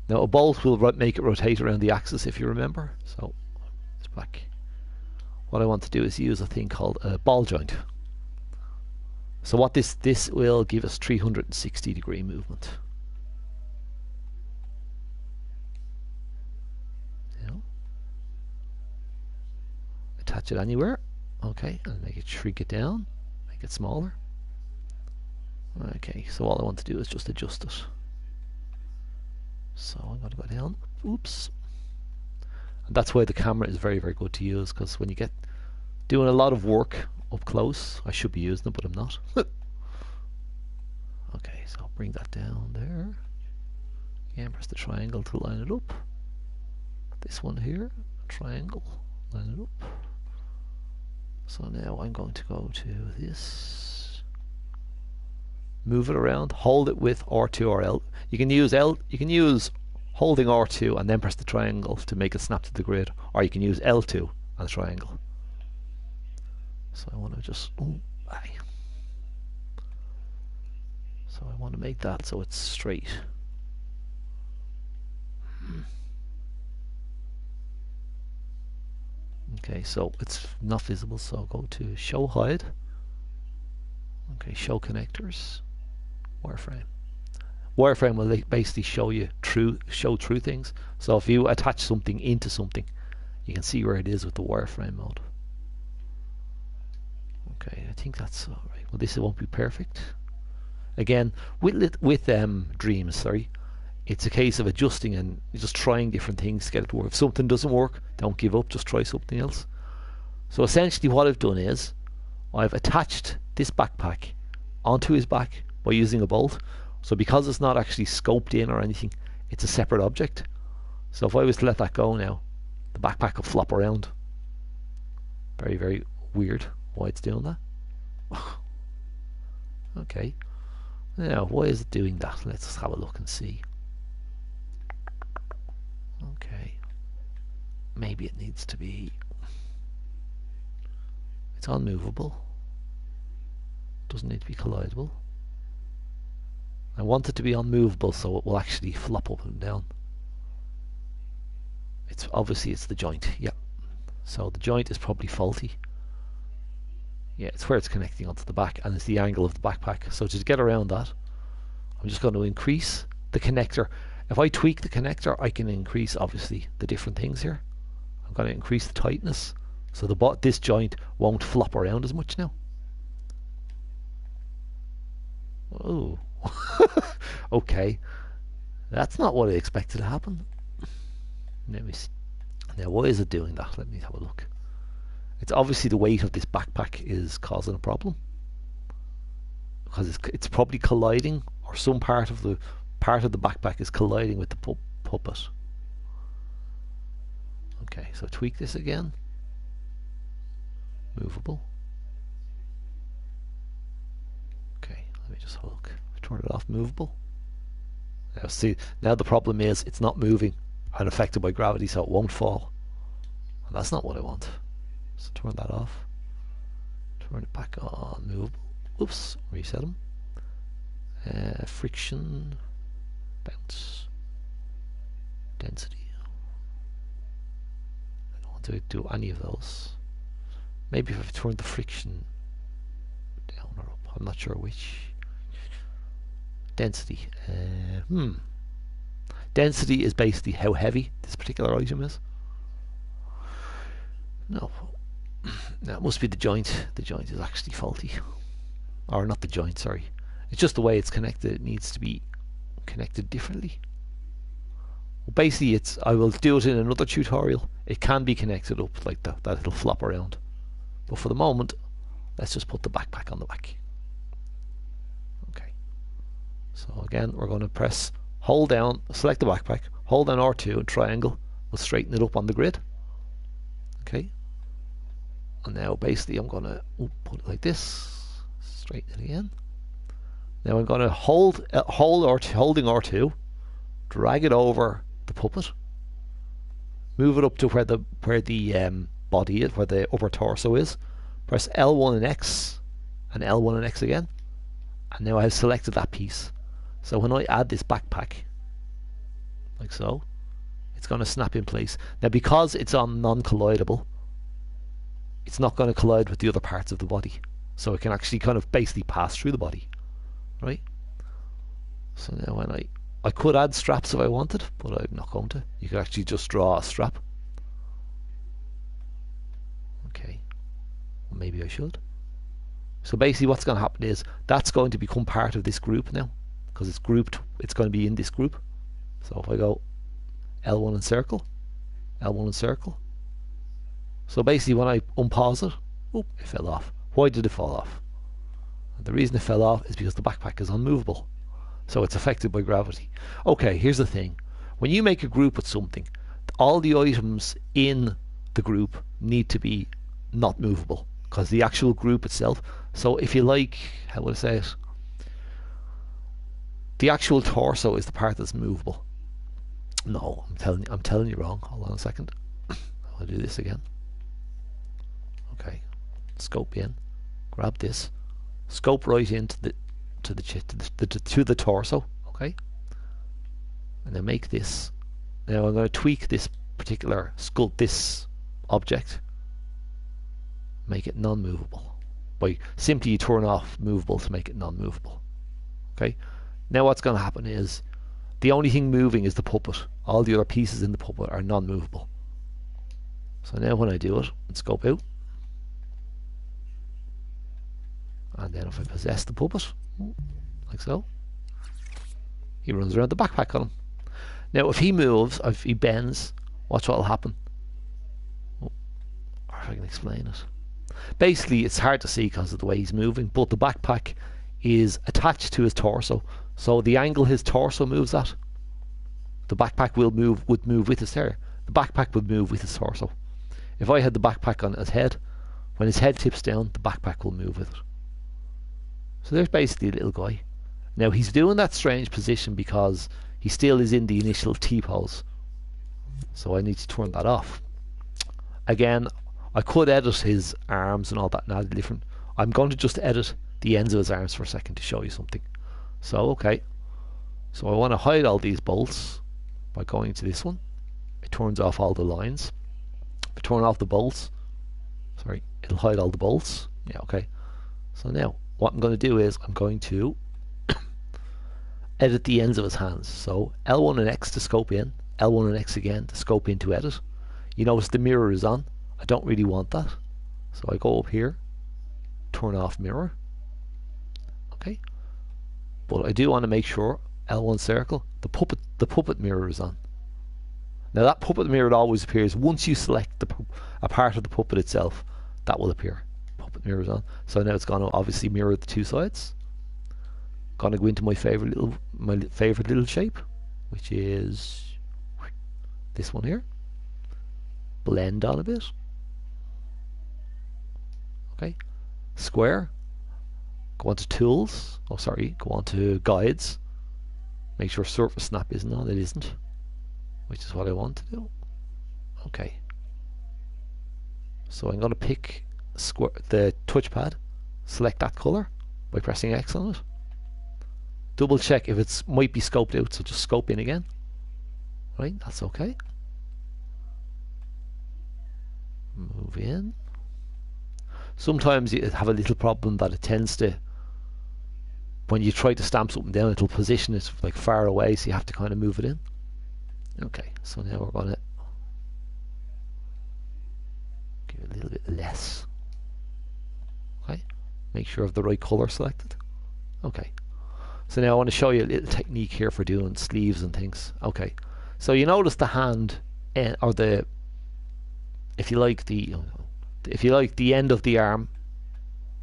Now a bolt will make it rotate around the axis, if you remember. So it's back. What I want to do is use a thing called a ball joint. So what this will give us 360 degree movement. Now, attach it anywhere. Okay, and make it shrink it down, make it smaller. Okay, so all I want to do is just adjust it. So I'm going to go down. Oops. And that's why the camera is very, very good to use, because when you get doing a lot of work up close, I should be using it, but I'm not. Okay, so bring that down there. Again, press the triangle to line it up. This one here, triangle, line it up. So now I'm going to go to this. Move it around, hold it with R2 or L. You can use holding R2 and then press the triangle to make it snap to the grid, or you can use L2 and the triangle. So I want to just so I want to make that so it's straight. Okay, so it's not visible, so I'll go to show hide. Okay, show connectors, wireframe. Wireframe will basically show through things. So if you attach something into something, you can see where it is with the wireframe mode. Okay, I think that's all right. Well, this won't be perfect. Again, with Dreams, sorry, it's a case of adjusting and just trying different things to get it to work. If something doesn't work, don't give up, just try something else. So essentially what I've done is I've attached this backpack onto his back by using a bolt. So because it's not actually scoped in or anything, it's a separate object. So if I was to let that go now, the backpack will flop around. Very, very weird why it's doing that. Okay. Now, why is it doing that? Let's just have a look and see. Okay. Maybe it needs to be... It's unmovable. Doesn't need to be collidable. I want it to be unmovable so it will actually flop up and down. It's obviously it's the joint. Yeah. So the joint is probably faulty. Yeah, it's where it's connecting onto the back, and it's the angle of the backpack. So to get around that, I'm just going to increase the connector. If I tweak the connector, I can increase obviously the different things here. I'm going to increase the tightness so this joint won't flop around as much now. Oh, okay. That's not what I expected to happen. Let me see. Now, why is it doing that? Let me have a look. It's obviously the weight of this backpack is causing a problem, because it's probably colliding, or some part of the backpack is colliding with the puppet. Okay, so tweak this again. Movable. Okay, let me just look. Turn it off. Movable. Now see, now the problem is it's not moving and affected by gravity, so it won't fall. And that's not what I want. So turn that off. Turn it back on. Movable. Oops. Reset them. Friction. Bounce. Density. I don't want to do any of those. Maybe if I turn the friction down or up. I'm not sure which. Density. Density is basically how heavy this particular item is. No. That must be the joint. The joint is actually faulty. Or not the joint, sorry. It's just the way it's connected. It needs to be connected differently. Well, basically, I will do it in another tutorial. It can be connected up like that it'll flop around. But for the moment, let's just put the backpack on the back. Okay. So again, we're going to press, hold down, select the backpack, hold down R2 and triangle. We'll straighten it up on the grid. Okay. And now basically I'm going to put it like this, straighten it again. Now I'm going to holding R2, drag it over the puppet, move it up to where the body is, where the upper torso is. Press L1 and X, and L1 and X again. And now I've selected that piece. So when I add this backpack, like so, it's going to snap in place. Now because it's on non-collidable, it's not going to collide with the other parts of the body. So it can actually kind of basically pass through the body. Right? So now when I could add straps if I wanted, but I'm not going to. You could actually just draw a strap. Okay. Well, maybe I should. So basically what's going to happen is that's going to become part of this group now, because it's grouped. It's going to be in this group. So if I go L1 and circle, L1 and circle. So basically when I unpause it, it fell off. Why did it fall off? And the reason it fell off is because the backpack is unmovable. So it's affected by gravity. Okay, here's the thing. When you make a group with something, all the items in the group need to be not movable, because the actual group itself. So if you like, how would I say it? The actual torso is the part that's movable. No, I'm telling you wrong. Hold on a second. I'll do this again. Okay, scope in, grab this, scope right into the torso. Okay, and then make this. Now I'm going to tweak this particular sculpt, this object, make it non-movable by simply turn off movable to make it non-movable. Okay, now what's going to happen is the only thing moving is the puppet. All the other pieces in the puppet are non-movable. So now when I do it and scope out, and then if I possess the puppet, like so, he runs around the backpack on him. Now if he moves, if he bends, watch what will happen. Or if I can explain it. Basically it's hard to see because of the way he's moving, but the backpack is attached to his torso, So the angle his torso moves at, the backpack would move with his hair. The backpack would move with his torso. If I had the backpack on his head, when his head tips down, the backpack will move with it. So there's basically a little guy. Now he's doing that strange position because he still is in the initial T-pose. So I need to turn that off. Again, I could edit his arms and all that and add different. I'm going to just edit the ends of his arms for a second to show you something. So okay. So I want to hide all these bolts by going to this one. It turns off all the lines. If I turn off the bolts, sorry, it'll hide all the bolts. Yeah, okay. So now what I'm going to do is I'm going to edit the ends of his hands. So L1 and X to scope in, L1 and X again to scope in to edit. You notice the mirror is on. I don't really want that. So I go up here, turn off mirror. Okay. But I do want to make sure L1 circle, the puppet mirror is on. Now that puppet mirror always appears once you select a part of the puppet itself. That will appear. Puppet mirror is on. So now it's going to obviously mirror the two sides. Going to go into my favorite little shape, which is this one here. Blend on a bit. Okay. Square. Go on to tools. Oh, sorry. Go on to guides. Make sure surface snap isn't on. It isn't, which is what I want to do. Okay. So I'm going to pick the touchpad. Select that color by pressing X on it. Double check if it might be scoped out. So just scope in again. Right. That's okay. Move in. Sometimes you have a little problem that it tends to, when you try to stamp something down, it'll position it like far away, so you have to kind of move it in. Okay, so now we're going to give it a little bit less. Okay, make sure I have the right color selected. Okay, so now I want to show you a little technique here for doing sleeves and things. Okay, so you notice the hand or the, if you like the end of the arm,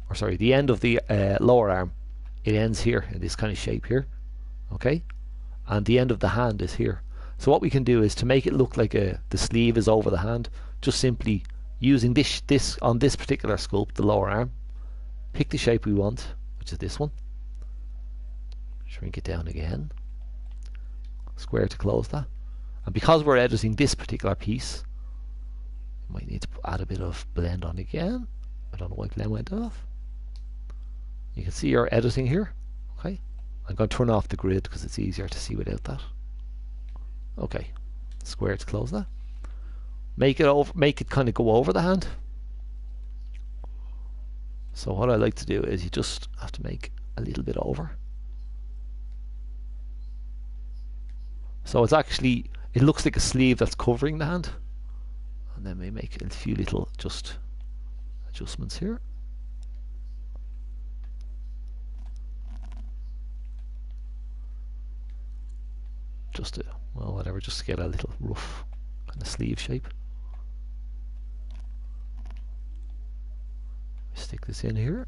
or sorry, the end of the lower arm, it ends here in this kind of shape here. Okay, and the end of the hand is here. So what we can do is to make it look like the sleeve is over the hand, just simply using this on this particular sculpt, the lower arm, pick the shape we want, which is this one, shrink it down again, square to close that, and because we're editing this particular piece, might need to add a bit of blend on again. I don't know why blend went off. You can see your editing here. Okay, I'm going to turn off the grid because it's easier to see without that. Okay, square to close that. Make it kind of go over the hand. So what I like to do is you just have to make a little bit over. So it's actually, it looks like a sleeve that's covering the hand. And then we make a few little adjustments here. Just to, well, whatever, just to get a little rough kind of sleeve shape. Stick this in here.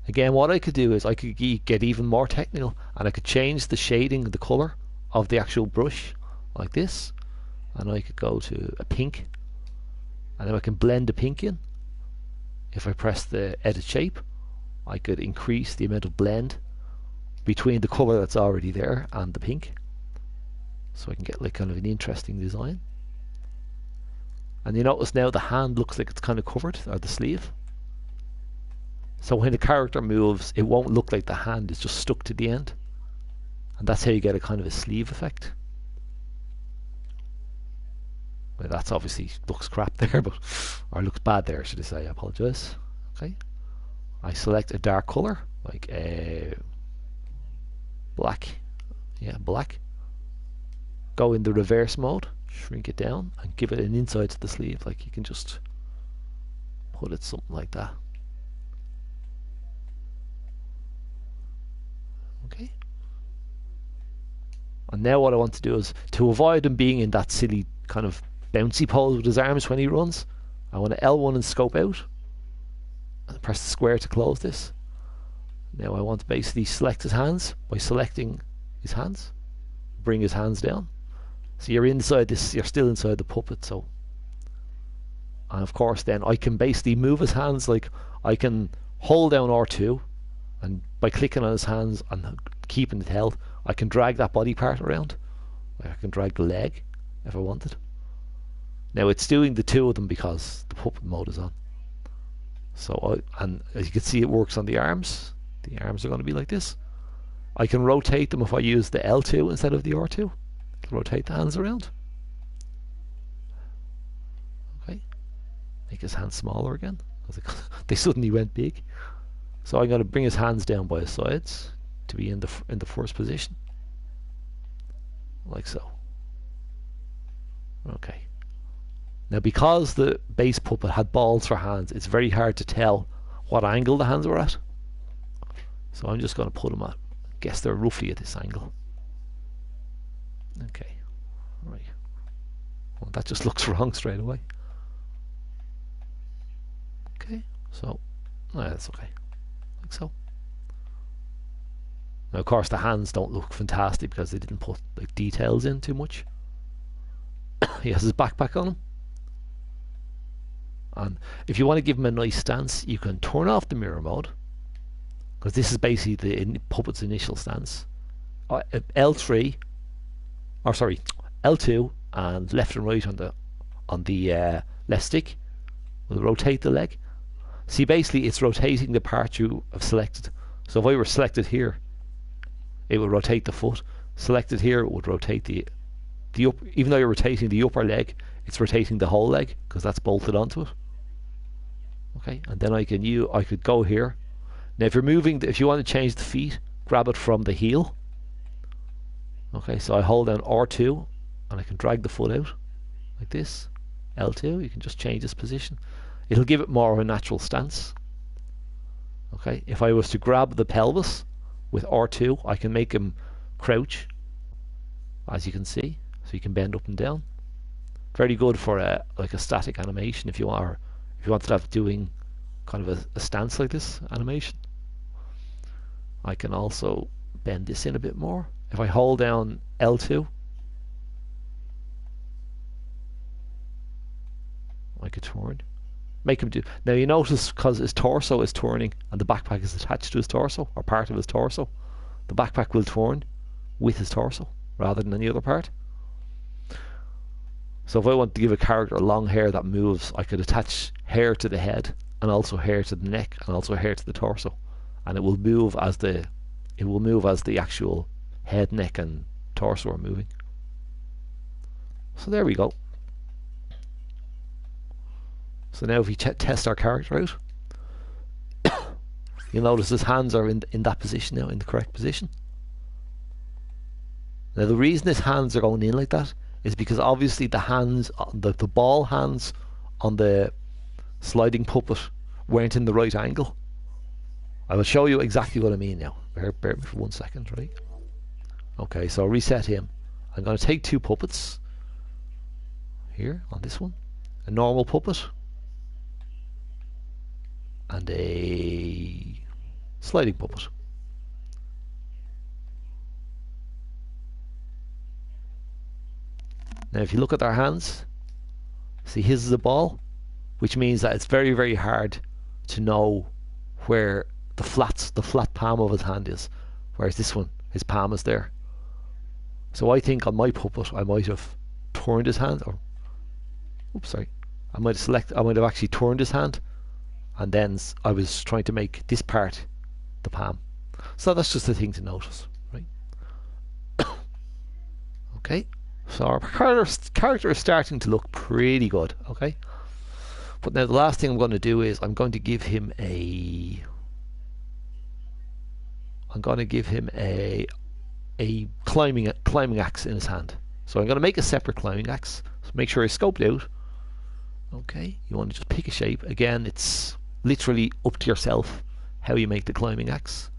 Again, what I could do is I could get even more technical, and I could change the shading, the color of the actual brush like this, and I could go to a pink, and then I can blend the pink in. If I press the edit shape, I could increase the amount of blend between the color that's already there and the pink, so I can get like kind of an interesting design. And you notice now the hand looks like it's kind of covered, or the sleeve. So when the character moves, it won't look like the hand is just stuck to the end. And that's how you get a kind of a sleeve effect. Well, that's obviously looks crap there, but, or looks bad there, should I say. I apologize. Okay. I select a dark color, like a black. Yeah, black. Go in the reverse mode, shrink it down, and give it an inside to the sleeve. Like you can just put it something like that. Okay. And now what I want to do is, to avoid him being in that silly kind of bouncy pose with his arms when he runs, I want to L1 and scope out, and press the square to close this. Now I want to basically select his hands by selecting his hands, bring his hands down. So you're inside this, you're still inside the puppet. So, and of course then I can basically move his hands, like I can hold down R2, and by clicking on his hands and keeping it held, I can drag that body part around. I can drag the leg if I wanted. Now it's doing the two of them because the puppet mode is on. So and as you can see, it works on the arms. The arms are going to be like this. I can rotate them if I use the L2 instead of the R2. Rotate the hands around. Okay. Make his hands smaller again. They suddenly went big. So I'm going to bring his hands down by his sides to be in the first position, like so. Okay. Now because the base puppet had balls for hands, it's very hard to tell what angle the hands were at. So I'm just going to put them at, guess they're roughly at this angle. Okay, right. Well, that just looks wrong straight away. Okay, so that's okay, like so. Now of course the hands don't look fantastic because they didn't put like details in too much. He has his backpack on him, and if you want to give him a nice stance, you can turn off the mirror mode, because this is basically the puppet's initial stance. L3, or sorry, L2 and left and right on the left stick will rotate the leg. See, basically it's rotating the part you have selected. So if I were selected here, it would rotate the foot. Selected here, it would rotate the even though you're rotating the upper leg, it's rotating the whole leg because that's bolted onto it. Okay, and then I could go here. Now if you want to change the feet, grab it from the heel. Okay, so I hold down R2 and I can drag the foot out like this. L2, you can just change this position. It'll give it more of a natural stance. Okay, if I was to grab the pelvis with R2, I can make him crouch, as you can see. So you can bend up and down. Very good for like a static animation if you want, or if you wanted to have doing kind of a stance like this animation. I can also bend this in a bit more. If I hold down L2, I could turn. Make him do. Now you notice because his torso is turning and the backpack is attached to his torso, or part of his torso, the backpack will turn with his torso rather than any other part. So if I want to give a character long hair that moves, I could attach hair to the head and also hair to the neck and also hair to the torso, and it will move as the actual head, neck and torso are moving. So there we go. So now if we test our character out, you'll notice his hands are in that position now, in the correct position. Now the reason his hands are going in like that is because obviously the hands, the ball hands on the sliding puppet weren't in the right angle. I will show you exactly what I mean now. Bear with me for 1 second, right? Okay, so I'll reset him. I'm going to take two puppets here on this one, a normal puppet and a sliding puppet. Now if you look at their hands, see his is a ball, which means that it's very, very hard to know where the flat palm of his hand is, whereas this one, his palm is there. So I think on my puppet I might have turned his hand, or oops, sorry, I might have actually turned his hand, and then I was trying to make this part the palm. So that's just a thing to notice, right? Okay, so our character is starting to look pretty good, okay? But now the last thing I'm going to do is I'm going to give him a climbing axe in his hand. So I'm going to make a separate climbing axe. So make sure it's scoped out. Okay, you want to just pick a shape. Again, it's literally up to yourself how you make the climbing axe.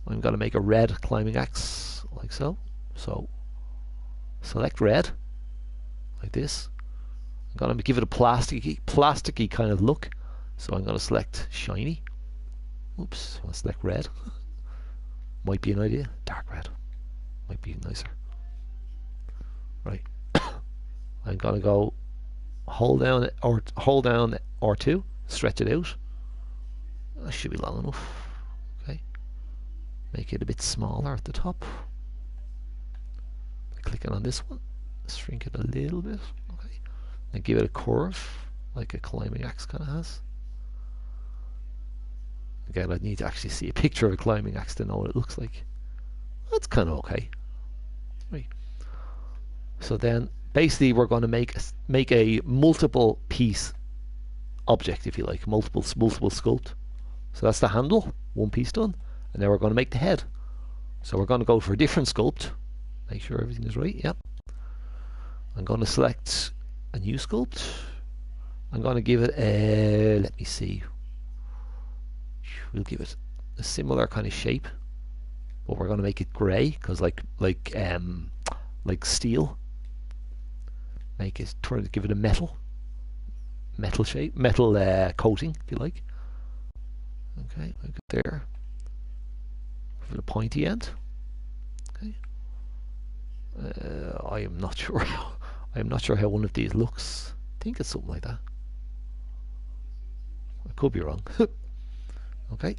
I'm going to make a red climbing axe like so. So select red like this. I'm going to give it a plasticky kind of look. So I'm going to select shiny. Oops, I'll select red. Might be an idea. Dark red. Might be nicer. Right. I'm going to go hold down R2, stretch it out. That should be long enough. Okay. Make it a bit smaller at the top. By clicking on this one, shrink it a little bit. Okay. And give it a curve, like a climbing axe kind of has. Again, I'd need to actually see a picture of a climbing axe to know what it looks like. That's kind of okay. Right. So then, basically, we're going to make a multiple piece object, if you like, multiple sculpt. So that's the handle, one piece done, and now we're going to make the head. So we're going to go for a different sculpt. Make sure everything is right. Yep. I'm going to select a new sculpt. I'm going to give it a, let me see. We'll give it a similar kind of shape, but we're going to make it grey because like steel. Make it give it a metal shape, metal coating, if you like. Okay, like there. Give it a pointy end. Okay. I am not sure. I am not sure how one of these looks. I think it's something like that. I could be wrong. Okay,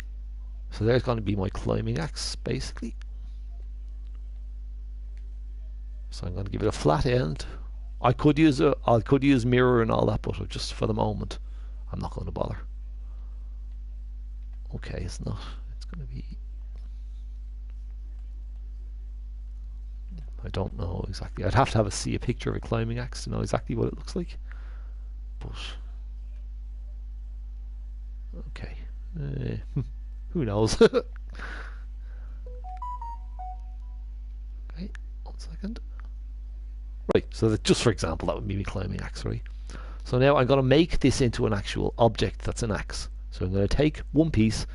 so there's going to be my climbing axe, basically. So I'm going to give it a flat end. I could use mirror and all that, but just for the moment, I'm not going to bother. Okay, it's not. It's going to be. I don't know exactly. I'd have to see a picture of a climbing axe to know exactly what it looks like. But okay. Who knows? Okay, 1 second. Right, so that just for example, that would be my climbing axe, right? So now I'm going to make this into an actual object that's an axe. So I'm going to take one piece,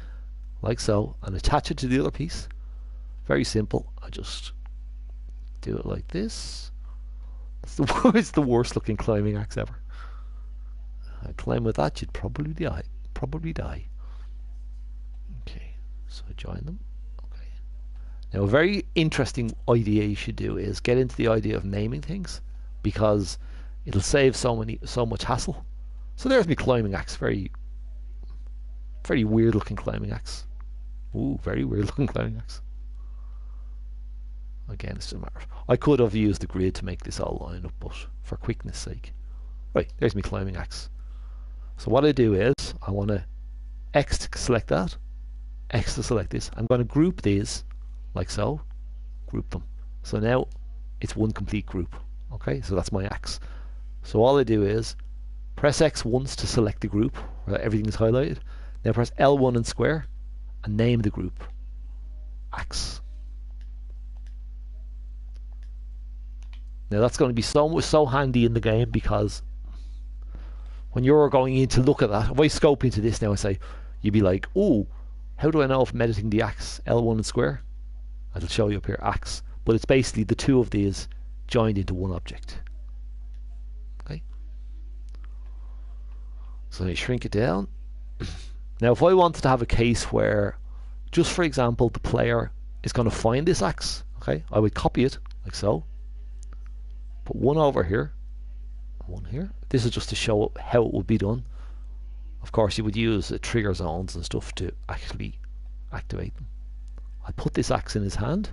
like so, and attach it to the other piece. Very simple. I just do it like this. It's the worst looking climbing axe ever. I climb with that, you'd probably die. Okay, so join them. Okay. Now a very interesting idea you should do is get into the idea of naming things, because it'll save so much hassle. So there's my climbing axe, very weird looking climbing axe. Ooh, very weird looking climbing axe. Again, it's just a matter of, I could have used the grid to make this all line up, but for quickness sake. Right, there's my climbing axe. So what I do is, I want to X to select that, X to select this. I'm going to group these, like so, group them. So now it's one complete group. Okay, so that's my axe. So all I do is press X once to select the group where everything is highlighted. Now press L1 and square and name the group axe. Now that's going to be so handy in the game, because when you're going in to look at that, if I scope into this now and say, you'd be like, oh, how do I know if I'm editing the axe? L1 and square. It'll show you up here, axe. But it's basically the two of these joined into one object. Okay. So I shrink it down. Now if I wanted to have a case where, just for example, the player is going to find this axe, okay, I would copy it like so. Put one over here, one here. This is just to show how it would be done. Of course, you would use trigger zones and stuff to actually activate them. I put this axe in his hand.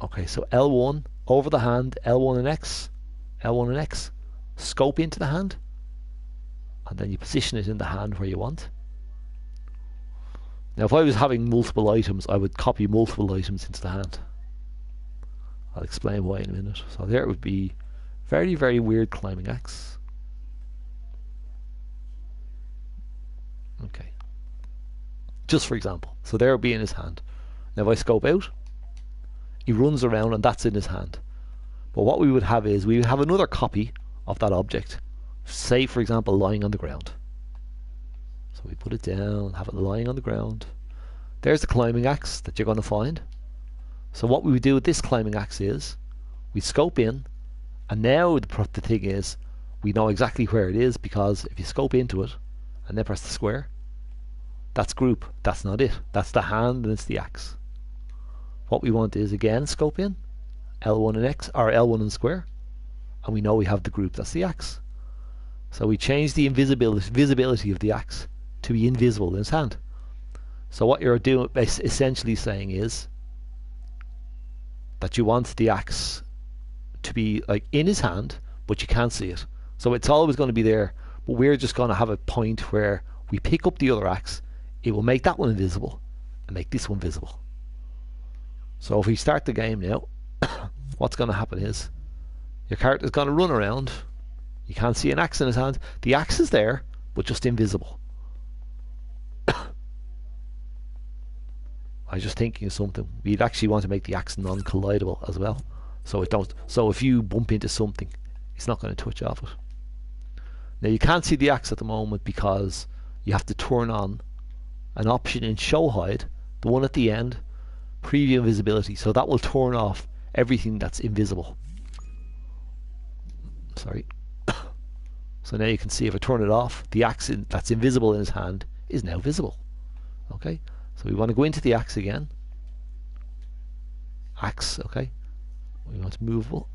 Okay, so L1 over the hand, L1 and X, L1 and X, scope into the hand, and then you position it in the hand where you want. Now, if I was having multiple items, I would copy multiple items into the hand. I'll explain why in a minute. So there it would be very, very weird climbing axe. Okay. Just for example. So there would be in his hand. Now if I scope out, he runs around and that's in his hand. But what we would have is, we would have another copy of that object. Say, for example, lying on the ground. So we put it down, have it lying on the ground. There's the climbing axe that you're going to find. So what we would do with this climbing axe is, we scope in, and now the thing is, we know exactly where it is, because if you scope into it and then press the square, that's group. That's not it. That's the hand and it's the axe. What we want is, again, scope in, L1 and X, or L1 and square, and we know we have the group. That's the axe. So we change the visibility of the axe to be invisible in his hand. So what you're doing, essentially saying, is that you want the axe to be like in his hand, but you can't see it. So it's always going to be there, but we're just going to have a point where we pick up the other axe. It will make that one invisible and make this one visible. So if we start the game now, what's going to happen is your character is going to run around. You can't see an axe in his hand. The axe is there, but just invisible. I was just thinking of something. We'd actually want to make the axe non-collidable as well, so it don't. So if you bump into something, it's not going to touch off it. Now you can't see the axe at the moment because you have to turn on an option in Show Hide, the one at the end, Preview Invisibility. So that will turn off everything that's invisible. Sorry. So now you can see, if I turn it off, the axe that's invisible in his hand is now visible. Okay. So we want to go into the axe again. Axe, okay. We want movable.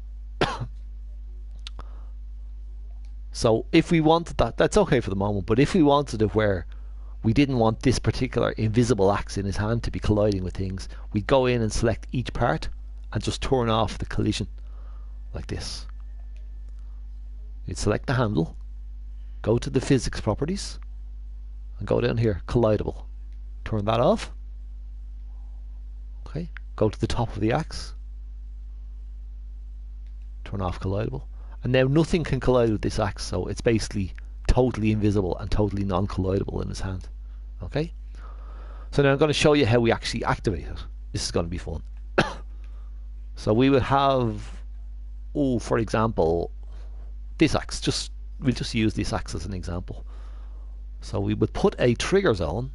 So if we wanted that, that's okay for the moment, but if we wanted it where we didn't want this particular invisible axe in his hand to be colliding with things, we'd go in and select each part and just turn off the collision like this. You'd select the handle, go to the physics properties, and go down here, collidable. Turn that off. Okay, go to the top of the axe, turn off collidable, and now nothing can collide with this axe, so it's basically totally invisible and totally non-collidable in his hand. Okay, so now I'm going to show you how we actually activate it. This is going to be fun. So we would have, for example, this axe. We'll just use this axe as an example. So we would put a trigger zone.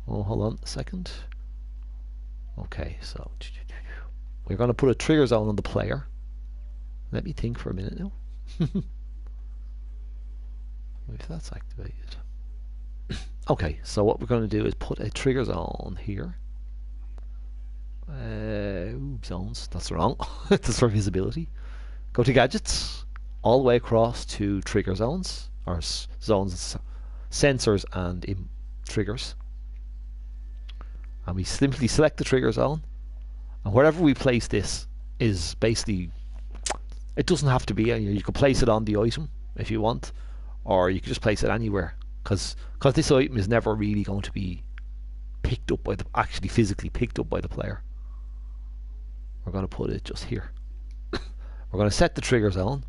Oh, hold on a second. Okay, so we're going to put a trigger zone on the player. Let me think for a minute now. If that's activated. Okay, so what we're going to do is put a trigger zone here. Zones, that's wrong. That's for visibility. Go to gadgets, all the way across to trigger zones, or zones, sensors and triggers. And we simply select the trigger zone, and wherever we place this is basically, it doesn't have to be anywhere. You can place it on the item if you want, or you can just place it anywhere, because this item is never really going to be picked up by actually physically picked up by the player. We're going to put it just here. We're going to set the trigger zone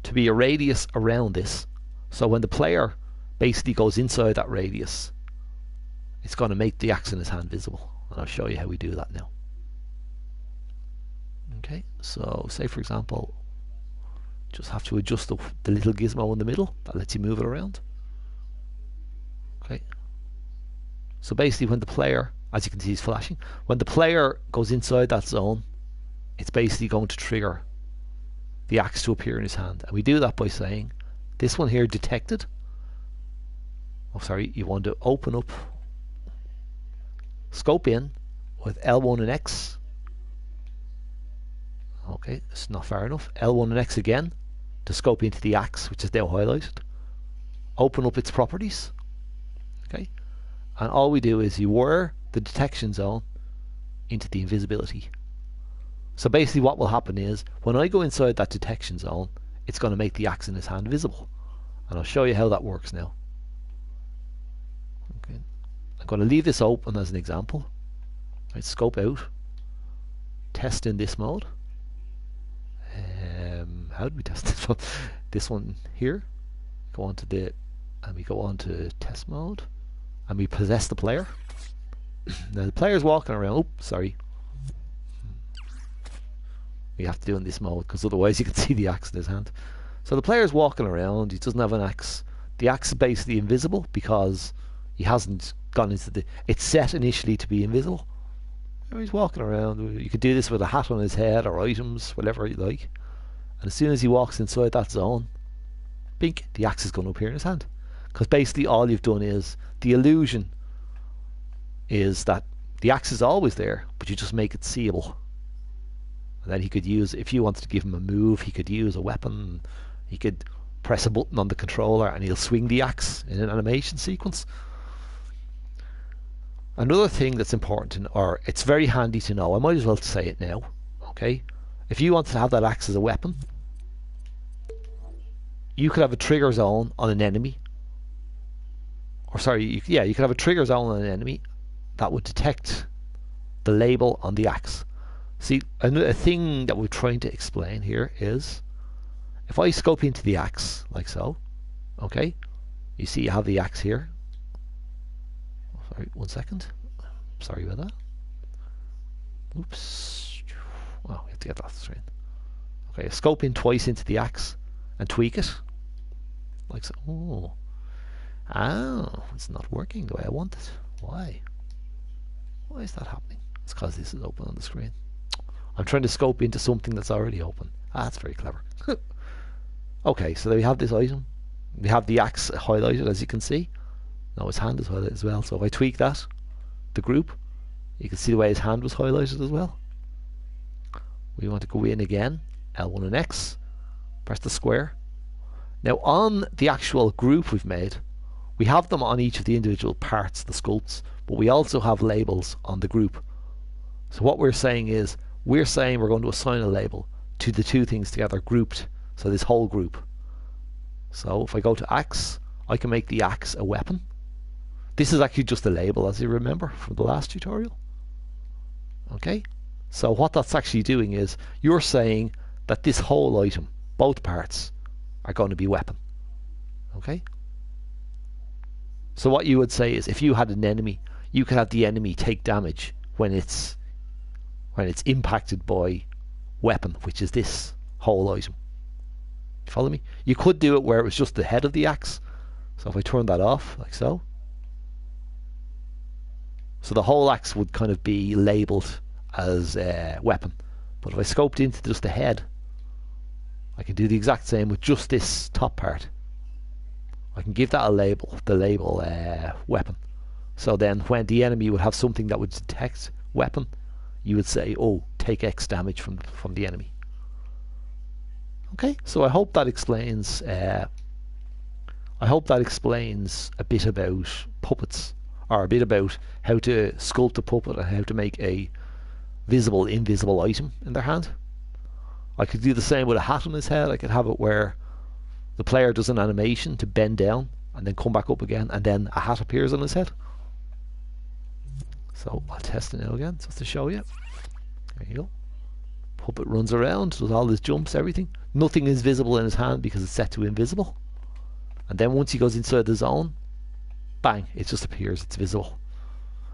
to be a radius around this, so when the player basically goes inside that radius, it's going to make the axe in his hand visible, and I'll show you how we do that now. Okay, so say for example, just have to adjust the little gizmo in the middle that lets you move it around. Okay, so basically when the player, as you can see, he's flashing. When the player goes inside that zone, it's basically going to trigger the axe to appear in his hand, and we do that by saying this one here, detected. Oh, sorry, you want to open up, scope in with L1 and X. Okay, it's not far enough. L1 and X again to scope into the axe, which is now highlighted. Open up its properties. Okay, and all we do is you wire the detection zone into the invisibility. So basically what will happen is when I go inside that detection zone, it's going to make the axe in his hand visible, and I'll show you how that works now. Okay, I'm going to leave this open as an example. Right, scope out, test in this mode. How do we test this one? This one here. Go on to and we go on to test mode, and we possess the player. Now the player's walking around. Oh, sorry. We have to do in this mode because otherwise you can see the axe in his hand. So the player's walking around. He doesn't have an axe. The axe is basically invisible because he hasn't gone into the. It's set initially to be invisible. He's walking around. You could do this with a hat on his head or items, whatever you like. And as soon as he walks inside that zone, bink, the axe is going to appear in his hand. Because basically all you've done is, the illusion is that the axe is always there, but you just make it seeable. And then he could use, if you wanted to give him a move, he could use a weapon. He could press a button on the controller and he'll swing the axe in an animation sequence. Another thing that's important to know, or it's very handy to know, I might as well say it now, okay? If you wanted to have that axe as a weapon, you could have a trigger zone on an enemy. Or sorry, you could have a trigger zone on an enemy that would detect the label on the axe. See, a thing that we're trying to explain here is, if I scope into the axe, like so, okay, you see you have the axe here. Sorry, 1 second. Sorry about that. Oops. Oh, we have to get that straight. Okay, scope in twice into the axe and tweak it. Like so. Oh, it's not working the way I want it. Why? Why is that happening? It's because this is open on the screen. I'm trying to scope into something that's already open. That's very clever. Okay, so there we have this item. We have the axe highlighted, as you can see. Now his hand is highlighted as well. So if I tweak that, the group, you can see the way his hand was highlighted as well. We want to go in again, L1 and X, press the square. Now on the actual group we've made, we have them on each of the individual parts, the sculpts, but we also have labels on the group. So what we're saying is, we're going to assign a label to the two things together grouped, so this whole group. So if I go to axe, I can make the axe a weapon. This is actually just a label, as you remember from the last tutorial. Okay, so what that's actually doing is, you're saying that this whole item, both parts, are going to be weapon. Okay, so what you would say is, if you had an enemy, you could have the enemy take damage when it's impacted by weapon, which is this whole item. You follow me? You could do it where it was just the head of the axe. So if I turn that off, like so, so the whole axe would kind of be labelled as a weapon. But if I scoped into just the head, I can do the exact same with just this top part. I can give that a label, the label weapon. So then when the enemy would have something that would detect weapon, you would say, oh, take X damage from the enemy. Okay, so I hope that explains a bit about puppets, or a bit about how to sculpt a puppet and how to make a visible, invisible item in their hand. I could do the same with a hat on his head. I could have it where the player does an animation to bend down and then come back up again, and then a hat appears on his head. So I'll test it now again, just to show you. There you go. Puppet runs around, does all his jumps, everything. Nothing is visible in his hand because it's set to invisible. And then once he goes inside the zone, bang, it just appears, it's visible.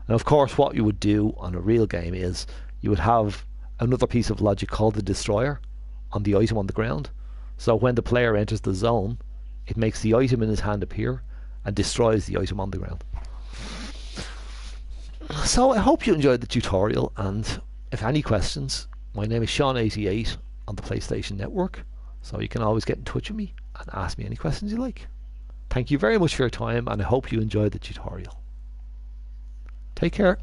And of course what you would do on a real game is, you would have another piece of logic called the destroyer on the item on the ground. So when the player enters the zone, it makes the item in his hand appear and destroys the item on the ground. So I hope you enjoyed the tutorial, and if any questions, my name is Sean88 on the PlayStation Network, so you can always get in touch with me and ask me any questions you like. Thank you very much for your time, and I hope you enjoyed the tutorial. Take care.